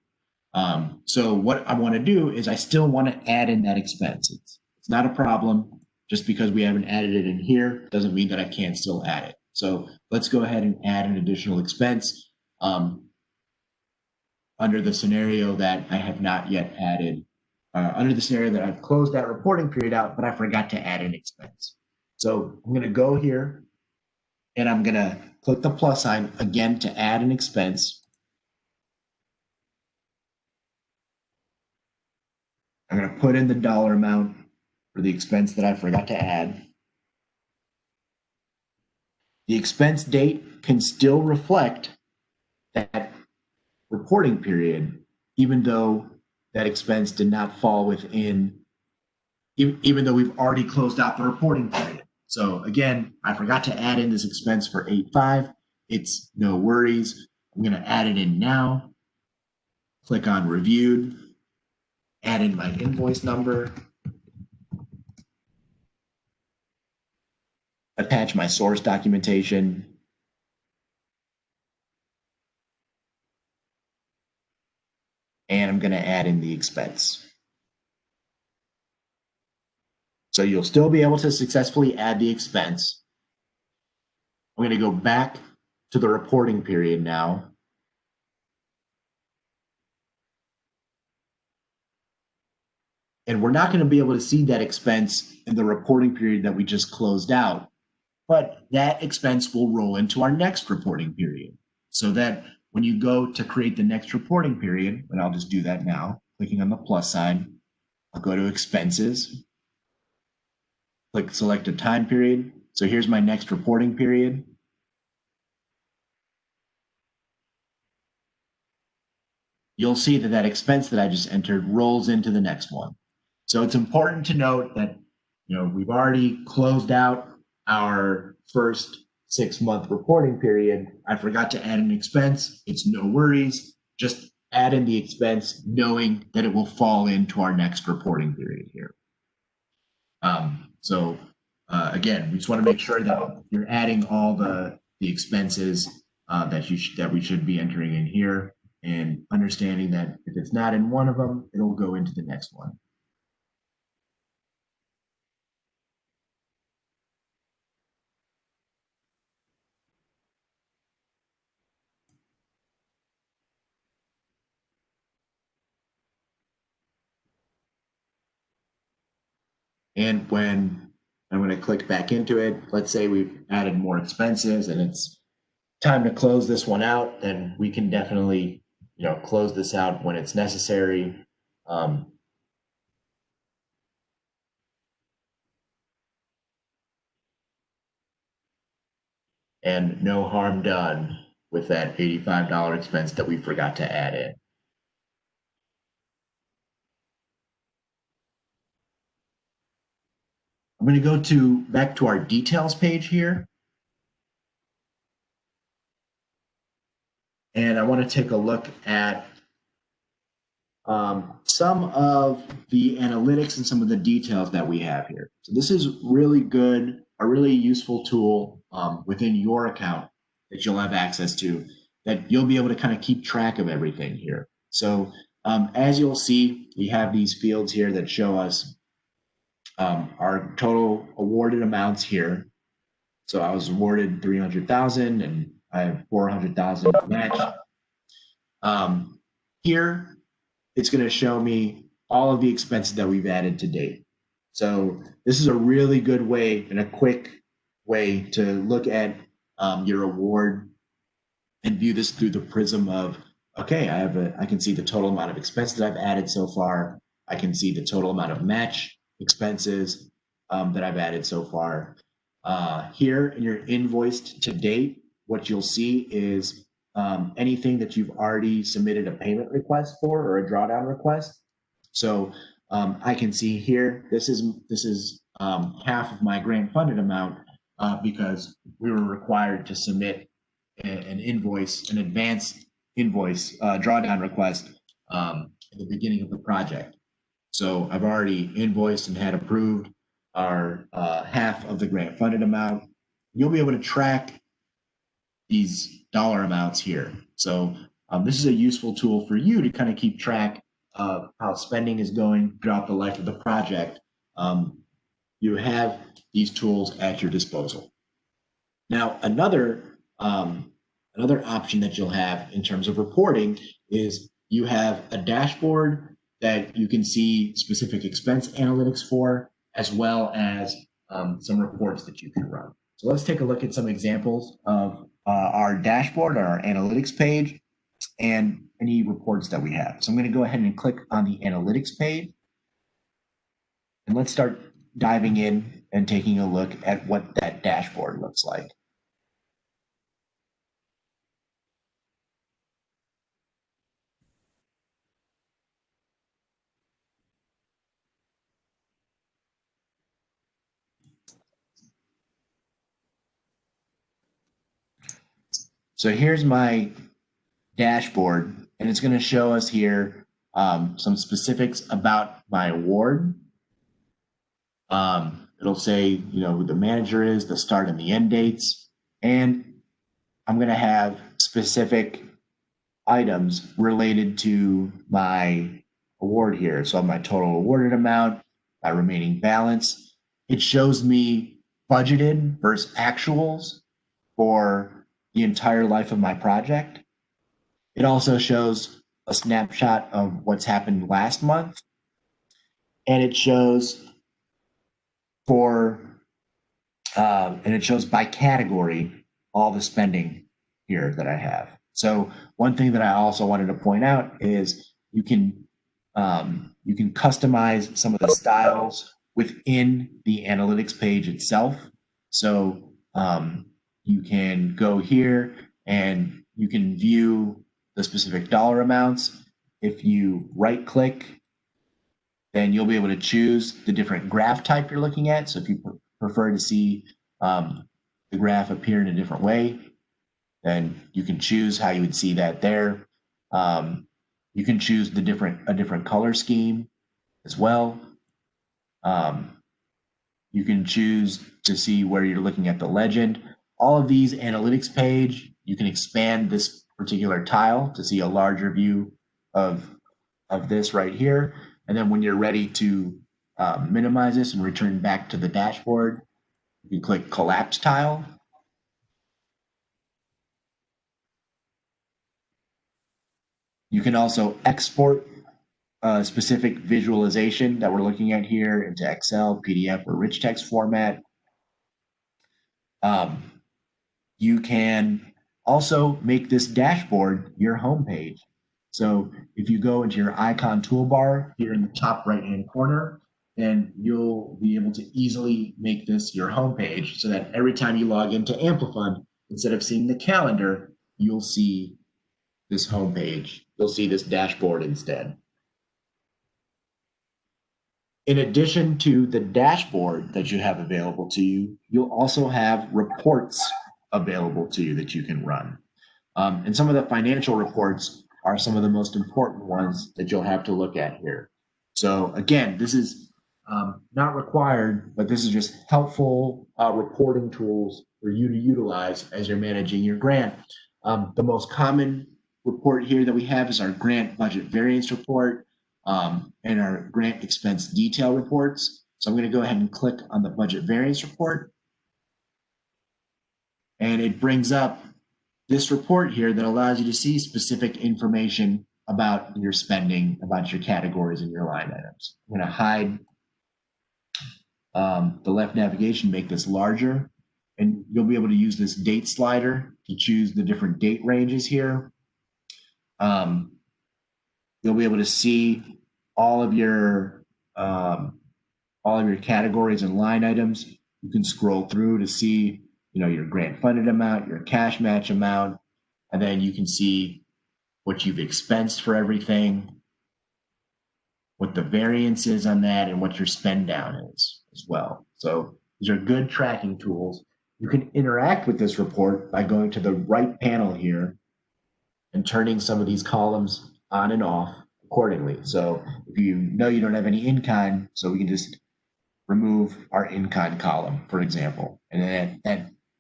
So what I want to do is I still want to add in that expense. It's not a problem. Just because we haven't added it in here doesn't mean that I can't still add it. So let's go ahead and add an additional expense under the scenario that I have not yet added, under the scenario that I've closed that reporting period out, but I forgot to add an expense. So I'm going to go here and I'm going to click the plus sign again to add an expense. I'm going to put in the dollar amount for the expense that I forgot to add. The expense date can still reflect that reporting period, even though that expense did not fall within, even though we've already closed out the reporting period. So again, I forgot to add in this expense for 8/5. It's no worries. I'm going to add it in now. Click on reviewed, add in my invoice number, attach my source documentation, and I'm going to add in the expense. So you'll still be able to successfully add the expense. I'm going to go back to the reporting period now. And we're not going to be able to see that expense in the reporting period that we just closed out, but that expense will roll into our next reporting period. So that when you go to create the next reporting period, and I'll just do that now, clicking on the plus sign. I'll go to expenses, click select a time period. So here's my next reporting period. You'll see that that expense that I just entered rolls into the next one. So it's important to note that, we've already closed out our first 6-month reporting period. I forgot to add an expense. It's no worries. Just add in the expense knowing that it will fall into our next reporting period here. Again, we just want to make sure that you're adding all the expenses that we should be entering in here, and understanding that if it's not in one of them, it'll go into the next one. And when I'm going to click back into it, let's say we've added more expenses and it's time to close this one out, then we can definitely, close this out when it's necessary. And no harm done with that $85 expense that we forgot to add in. I'm going to go back to our details page here. And I want to take a look at some of the analytics and some of the details that we have here. So this is really good, a really useful tool within your account that you'll have access to, that you'll be able to kind of keep track of everything here. So as you'll see, we have these fields here that show us our total awarded amounts here. So I was awarded 300,000 and I have 400,000 match. Here, it's going to show me all of the expenses that we've added to date. So this is a really good way and a quick way to look at your award and view this through the prism of, okay, I can see the total amount of expense that I've added so far. I can see the total amount of match expenses that I've added so far. Here in your invoiced to date, what you'll see is anything that you've already submitted a payment request for or a drawdown request. So I can see here, this is half of my grant funded amount because we were required to submit an invoice, an advance invoice drawdown request at the beginning of the project. So I've already invoiced and had approved our half of the grant funded amount. You'll be able to track these dollar amounts here. So this is a useful tool for you to kind of keep track of how spending is going throughout the life of the project. You have these tools at your disposal. Now, another option that you'll have in terms of reporting is you have a dashboard that you can see specific expense analytics for, as well as some reports that you can run. So let's take a look at some examples of our dashboard, our analytics page, and any reports that we have. So I'm going to go ahead and click on the analytics page. And let's start diving in and taking a look at what that dashboard looks like. So here's my dashboard, and it's going to show us here some specifics about my award. It'll say, who the manager is, the start and the end dates, and I'm going to have specific items related to my award here. So my total awarded amount, my remaining balance. It shows me budgeted versus actuals for the entire life of my project. It also shows a snapshot of what's happened last month. And it shows by category all the spending here that I have. So one thing that I also wanted to point out is you can You can customize some of the styles within the analytics page itself. So you can go here and you can view the specific dollar amounts. If you right click, then you'll be able to choose the different graph type you're looking at. So if you prefer to see the graph appear in a different way, then you can choose how you would see that there. You can choose a different color scheme as well. You can choose to see where you're looking at the legend. All of these analytics page, you can expand this particular tile to see a larger view of this right here. And then when you're ready to minimize this and return back to the dashboard, you can click collapse tile. You can also export a specific visualization that we're looking at here into Excel, PDF, or rich text format. You can also make this dashboard your homepage. So if you go into your icon toolbar here in the top right-hand corner, then you'll be able to easily make this your homepage so that every time you log into AmpliFund, instead of seeing the calendar, you'll see this homepage. You'll see this dashboard instead. In addition to the dashboard that you have available to you, you'll also have reports available to you that you can run. And some of the financial reports are some of the most important ones that you'll have to look at here. So again, this is not required, but this is just helpful reporting tools for you to utilize as you're managing your grant. The most common report here that we have is our grant budget variance report and our grant expense detail reports. So I'm going to go ahead and click on the budget variance report. And it brings up this report here that allows you to see specific information about your spending, about your categories and your line items. I'm going to hide the left navigation, make this larger, and you'll be able to use this date slider to choose the different date ranges here. You'll be able to see all of your categories and line items. You can scroll through to see, your grant funded amount, your cash match amount, and then you can see what you've expensed for everything, what the variance is on that, and what your spend down is as well. So these are good tracking tools. You can interact with this report by going to the right panel here and turning some of these columns on and off accordingly. So if you don't have any in-kind, so we can just remove our in-kind column, for example, and then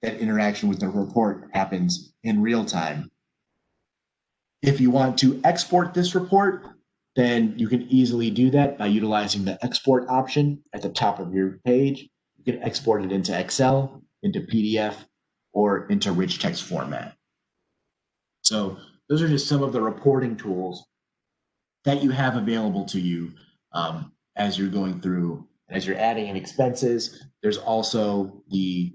that interaction with the report happens in real time. If you want to export this report, then you can easily do that by utilizing the export option at the top of your page. You can export it into Excel, into PDF, or into rich text format. So those are just some of the reporting tools that you have available to you as you're going through, as you're adding in expenses. There's also the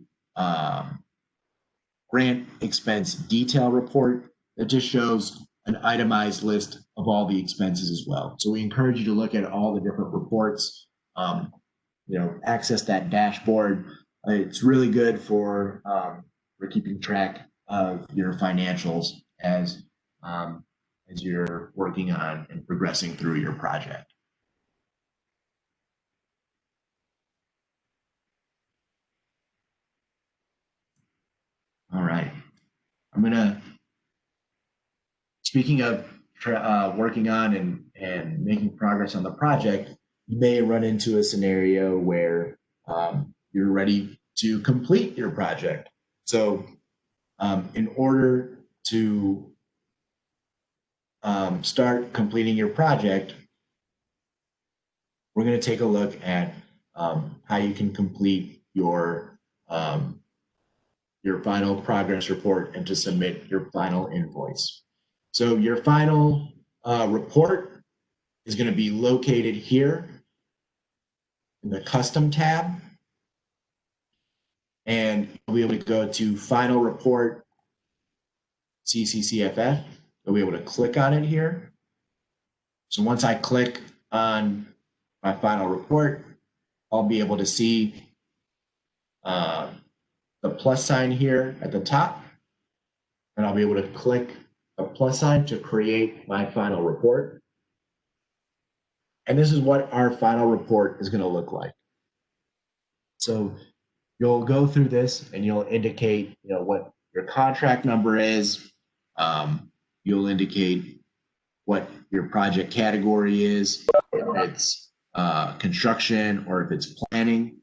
grant expense detail report that just shows an itemized list of all the expenses as well. So we encourage you to look at all the different reports, access that dashboard. It's really good for keeping track of your financials as you're working on and progressing through your project. All right, speaking of working on and making progress on the project, you may run into a scenario where you're ready to complete your project. So in order to start completing your project, we're going to take a look at how you can complete your final progress report and to submit your final invoice. So your final report is going to be located here in the custom tab, and you'll be able to go to final report CCCFF. You'll be able to click on it here. So once I click on my final report, I'll be able to see the plus sign here at the top, and I'll be able to click a plus sign to create my final report. And this is what our final report is going to look like. So you'll go through this and you'll indicate, what your contract number is. You'll indicate what your project category is, if it's construction or if it's planning.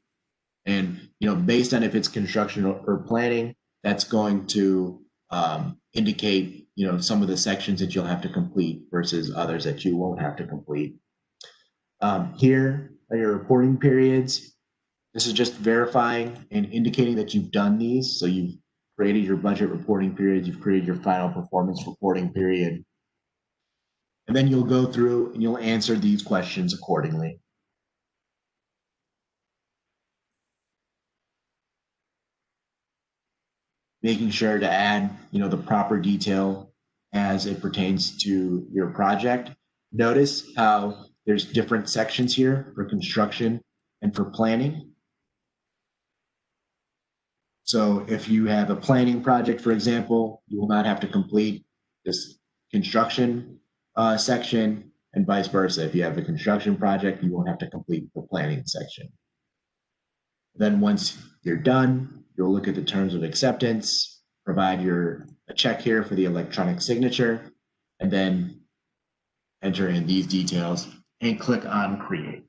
And, based on if it's construction or planning, that's going to indicate, some of the sections that you'll have to complete versus others that you won't have to complete. Here are your reporting periods. This is just verifying and indicating that you've done these. So you've created your budget reporting period, you've created your final performance reporting period. And then you'll go through and you'll answer these questions accordingly. Making sure to add, the proper detail as it pertains to your project. Notice how there's different sections here for construction and for planning. So if you have a planning project, for example, you will not have to complete this construction section, and vice versa. If you have a construction project, you won't have to complete the planning section. Then once you're done, you'll look at the terms of acceptance, provide a check here for the electronic signature, and then enter in these details and click on create.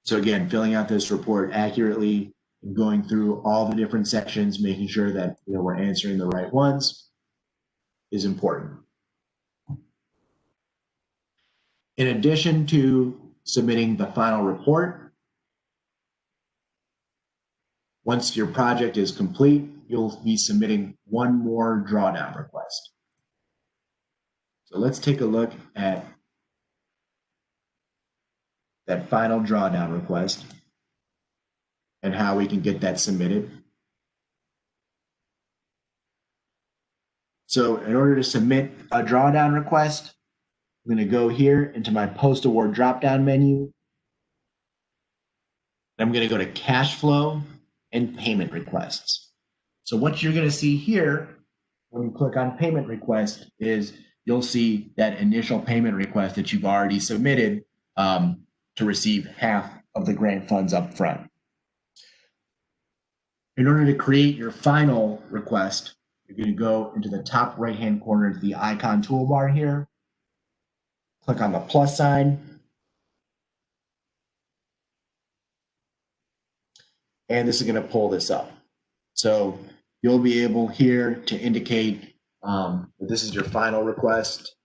So again, filling out this report accurately and going through all the different sections, making sure that we're answering the right ones is important. In addition to submitting the final report, once your project is complete, you'll be submitting one more drawdown request. So let's take a look at that final drawdown request and how we can get that submitted. So in order to submit a drawdown request, I'm going to go here into my post-award drop-down menu. I'm going to go to cash flow and payment requests. So what you're going to see here when you click on payment request is you'll see that initial payment request that you've already submitted to receive half of the grant funds up front. In order to create your final request, you're going to go into the top right-hand corner to the icon toolbar here. Click on the plus sign. And this is going to pull this up. So you'll be able here to indicate that this is your final request.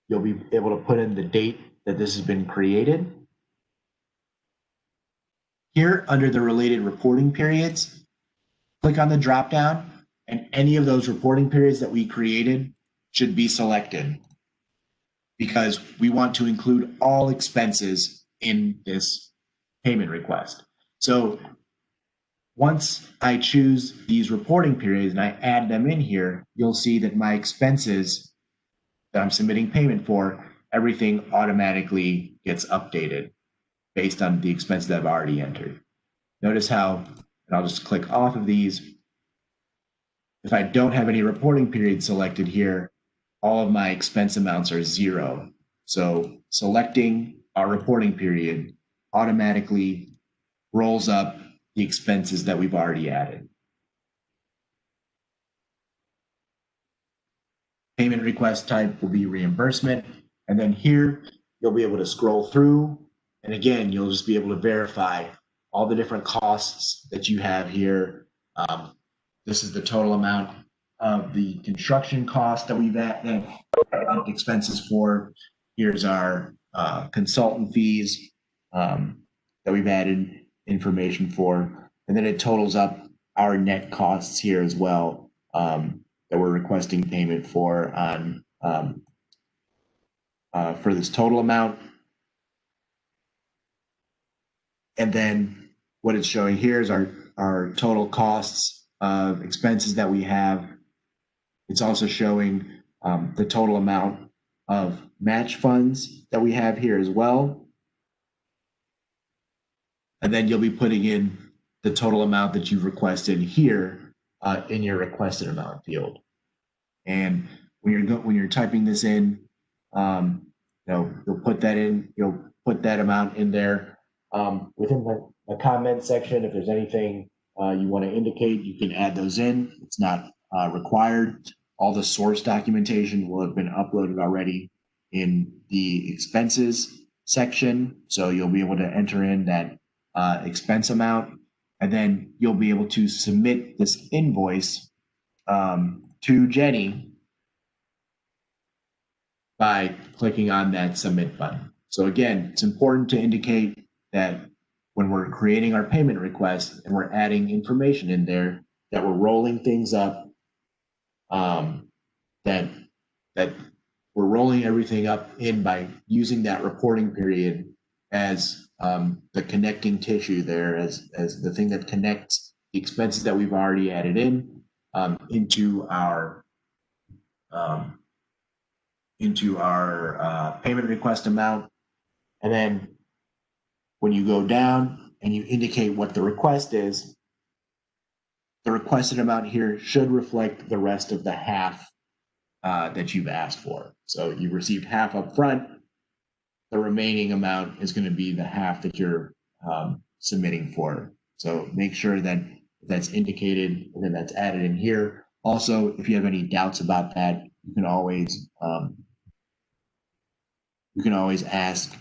You'll be able to put in the date that this has been created. Here, under the related reporting periods, click on the drop-down, and any of those reporting periods that we created should be selected because we want to include all expenses in this payment request. So once I choose these reporting periods and I add them in here, you'll see that my expenses that I'm submitting payment for, everything automatically gets updated based on the expenses that I've already entered. Notice how, and I'll just click off of these. If I don't have any reporting period selected here, all of my expense amounts are 0. So selecting our reporting period automatically rolls up the expenses that we've already added. Payment request type will be reimbursement. And then here, you'll be able to scroll through. And again, you'll just be able to verify all the different costs that you have here. This is the total amount of the construction cost that we've added expenses for. Here's our consultant fees that we've added information for. And then it totals up our net costs here as well that we're requesting payment for on for this total amount. And then what it's showing here is our total costs of expenses that we have It's also showing the total amount of match funds that we have here as well. And then you'll be putting in the total amount that you've requested here in your requested amount field. And when you're typing this in, you'll put that in. You'll put that amount in there within the comment section. If there's anything you want to indicate, you can add those in. It's not required. All the source documentation will have been uploaded already in the expenses section, so you'll be able to enter in that expense amount, and then you'll be able to submit this invoice to Jenny by clicking on that submit button. So again, it's important to indicate that when we're creating our payment request and we're adding information in there, that we're rolling things up, that we're rolling everything up in by using that reporting period as the connecting tissue there, as the thing that connects the expenses that we've already added in into our payment request amount. And then when you go down and you indicate what the request is, the requested amount here should reflect the rest of the half that you've asked for. So you received half up front. The remaining amount is going to be the half that you're submitting for. So make sure that that's indicated and then that's added in here. Also, if you have any doubts about that, you can always ask.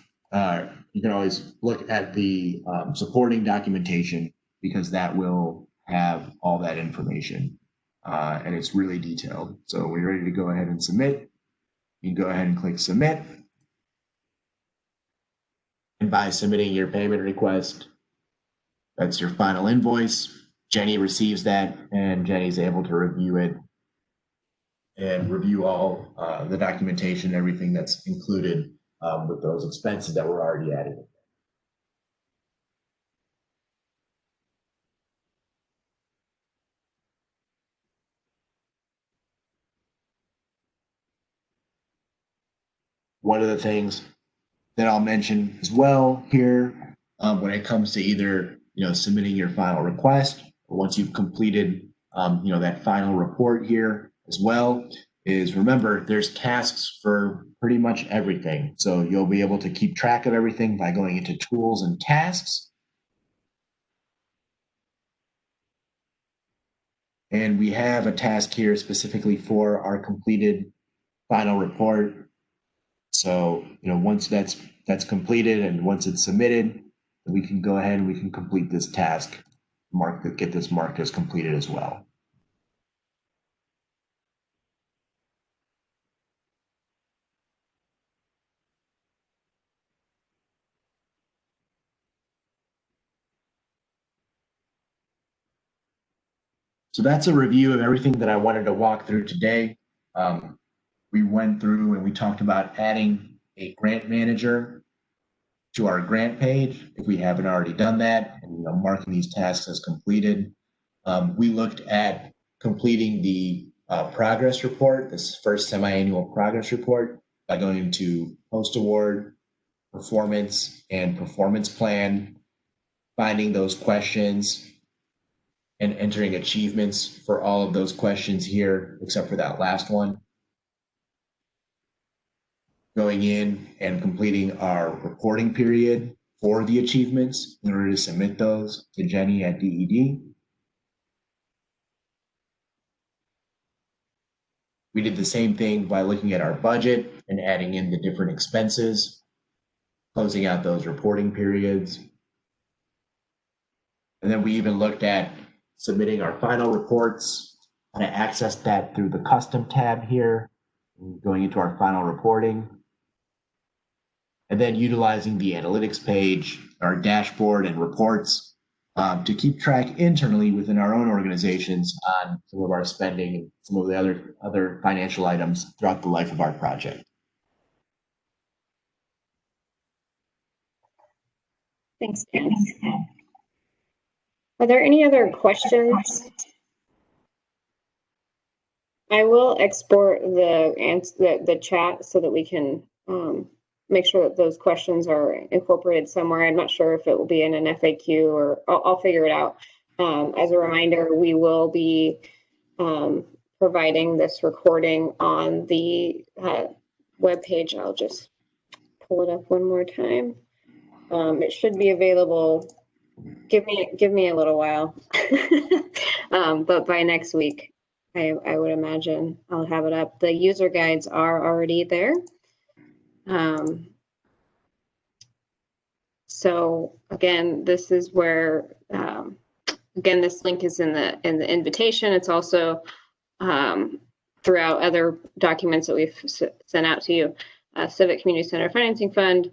You can always look at the supporting documentation, because that will have all that information, and it's really detailed. So we're ready to go ahead and submit. You can go ahead and click submit. And by submitting your payment request, that's your final invoice. Jenny receives that, and Jenny's able to review it and review all the documentation, everything that's included with those expenses that were already added. One of the things that I'll mention as well here, when it comes to either submitting your final request, or once you've completed that final report here as well, is remember there's tasks for pretty much everything. So you'll be able to keep track of everything by going into tools and tasks. And we have a task here specifically for our completed final report. So, once that's completed and once it's submitted, we can go ahead and we can complete this task, get this marked as completed as well. So that's a review of everything that I wanted to walk through today. We went through and we talked about adding a grant manager to our grant page if we haven't already done that, and marking these tasks as completed. We looked at completing the progress report, this first semi-annual progress report, by going to post-award, performance, and performance plan, finding those questions, and entering achievements for all of those questions here, except for that last one. Going in and completing our reporting period for the achievements in order to submit those to Jenny at DED. We did the same thing by looking at our budget and adding in the different expenses, closing out those reporting periods. And then we even looked at submitting our final reports, how to access that through the custom tab here, going into our final reporting. And then utilizing the analytics page, our dashboard and reports to keep track internally within our own organizations on some of our spending and some of the other financial items throughout the life of our project. Thanks, Ken. Are there any other questions? I will export the chat so that we can make sure that those questions are incorporated somewhere. I'm not sure if it will be in an FAQ or I'll figure it out. As a reminder, we will be providing this recording on the webpage. I'll just pull it up one more time. It should be available. Give me a little while, but by next week, I would imagine I'll have it up. The user guides are already there. So again, this is where again, this link is in the invitation. It's also throughout other documents that we've sent out to you. Civic Community Center Financing Fund.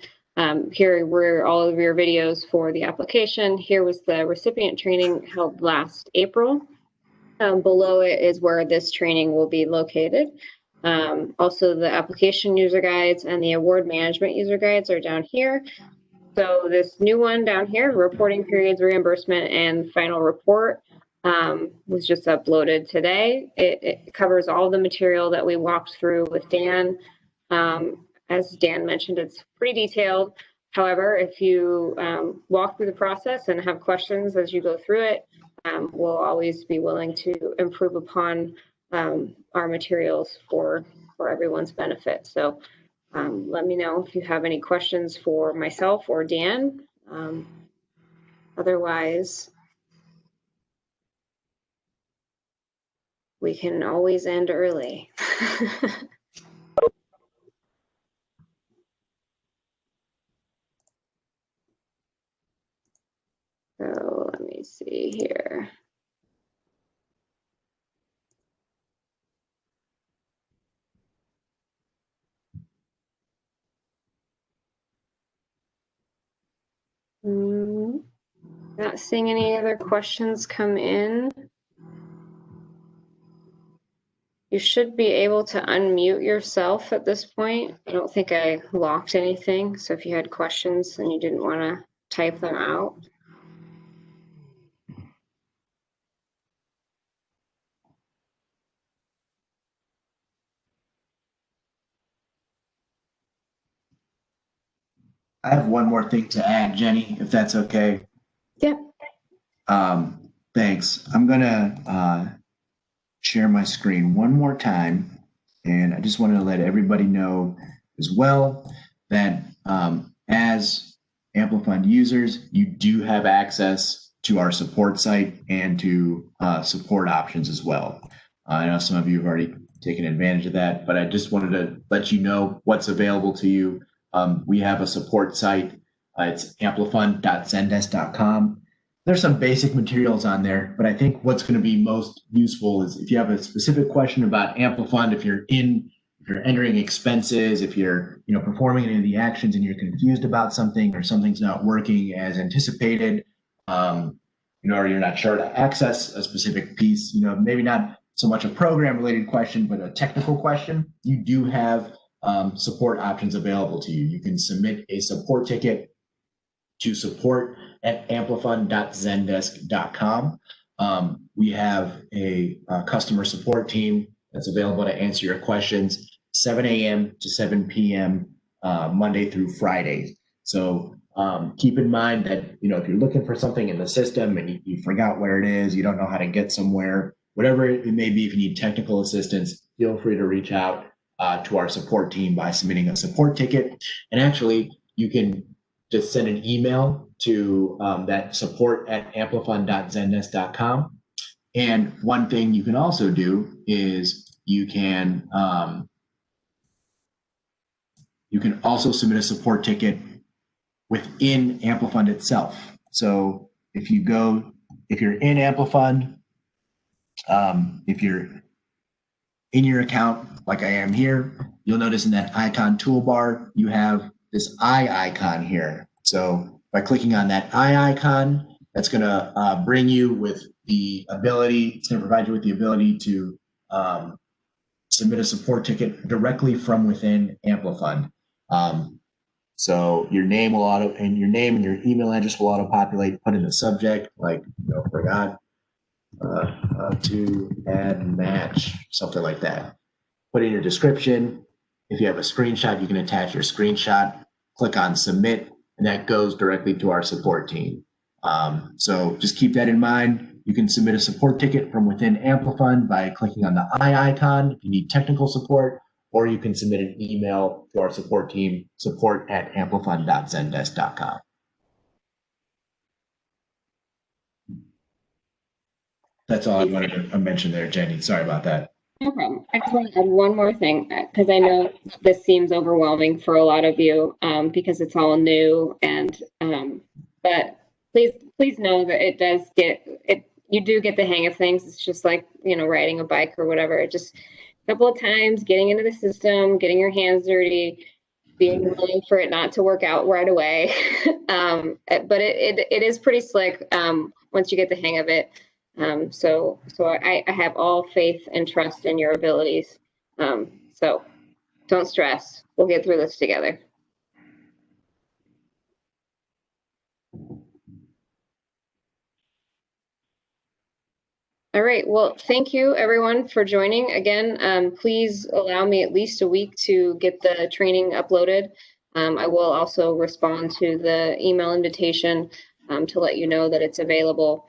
Here were all of your videos for the application. Here was the recipient training held last April. Below it is where this training will be located. Also, the application user guides and the award management user guides are down here. So this new one down here, reporting periods, reimbursement, and final report, was just uploaded today. It covers all the material that we walked through with Dan. As Dan mentioned, it's pretty detailed. However, if you walk through the process and have questions as you go through it, we'll always be willing to improve upon our materials for everyone's benefit. So let me know if you have any questions for myself or Dan. Otherwise, we can always end early. So let me see here. Not seeing any other questions come in. You should be able to unmute yourself at this point. I don't think I locked anything. So if you had questions and you didn't want to type them out. I have one more thing to add, Jenny, if that's okay. Yep. Thanks. I'm gonna share my screen one more time, and I just wanted to let everybody know as well that as AmpliFund users, you do have access to our support site and to support options as well. I know some of you have already taken advantage of that, but I just wanted to let you know what's available to you. We have a support site. It's amplifund.zendesk.com. There's some basic materials on there, but I think what's going to be most useful is if you have a specific question about AmpliFund, if you're entering expenses, if you're performing any of the actions and you're confused about something or something's not working as anticipated, or you're not sure to access a specific piece, maybe not so much a program related question, but a technical question, you do have support options available to you. You can submit a support ticket to support@amplifund.zendesk.com. We have a customer support team that's available to answer your questions 7 a.m. to 7 p.m. Monday through Friday. So keep in mind that if you're looking for something in the system and you forgot where it is, you don't know how to get somewhere, whatever it may be, if you need technical assistance, feel free to reach out to our support team by submitting a support ticket. And actually, you can just send an email to that support@amplifund.zendesk.com. And one thing you can also do is you can also submit a support ticket within AmpliFund itself. So if you're in AmpliFund, if you're in your account like I am here, you'll notice in that icon toolbar, you have this eye icon here. So by clicking on that eye icon, that's going to bring you with the ability, it's going to provide you with the ability to submit a support ticket directly from within AmpliFund. So your name and your email address will auto populate, put in the subject, like, forgot. to add match, something like that. Put in your description. If you have a screenshot, you can attach your screenshot, click on submit, and that goes directly to our support team. So just keep that in mind. You can submit a support ticket from within AmpliFund by clicking on the eye icon if you need technical support, or you can submit an email to our support team, support@amplifund.zendesk.com. That's all I wanted to mention there, Jenny. Sorry about that. No problem. I just want to add one more thing because I know this seems overwhelming for a lot of you because it's all new and but please know that it does get it. You do get the hang of things. It's just like, you know, riding a bike or whatever. It just a couple of times getting into the system, getting your hands dirty, being willing for it not to work out right away. But it is pretty slick once you get the hang of it. So I have all faith and trust in your abilities. So don't stress. We'll get through this together. All right. Well, thank you everyone for joining. Again, please allow me at least a week to get the training uploaded. I will also respond to the email invitation to let you know that it's available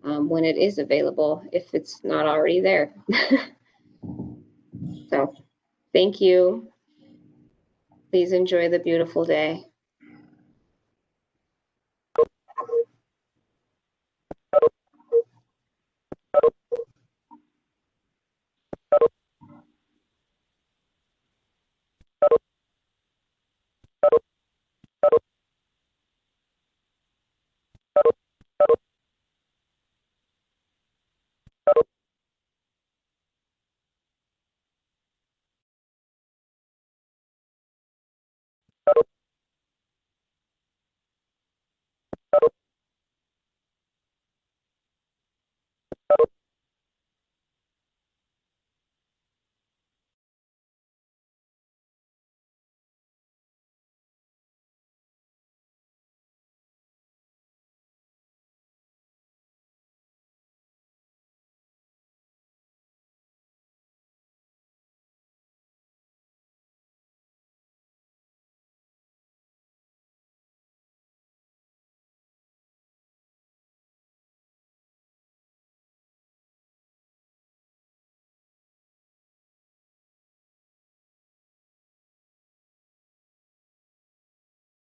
when it is available, if it's not already there. So thank you. Please enjoy the beautiful day.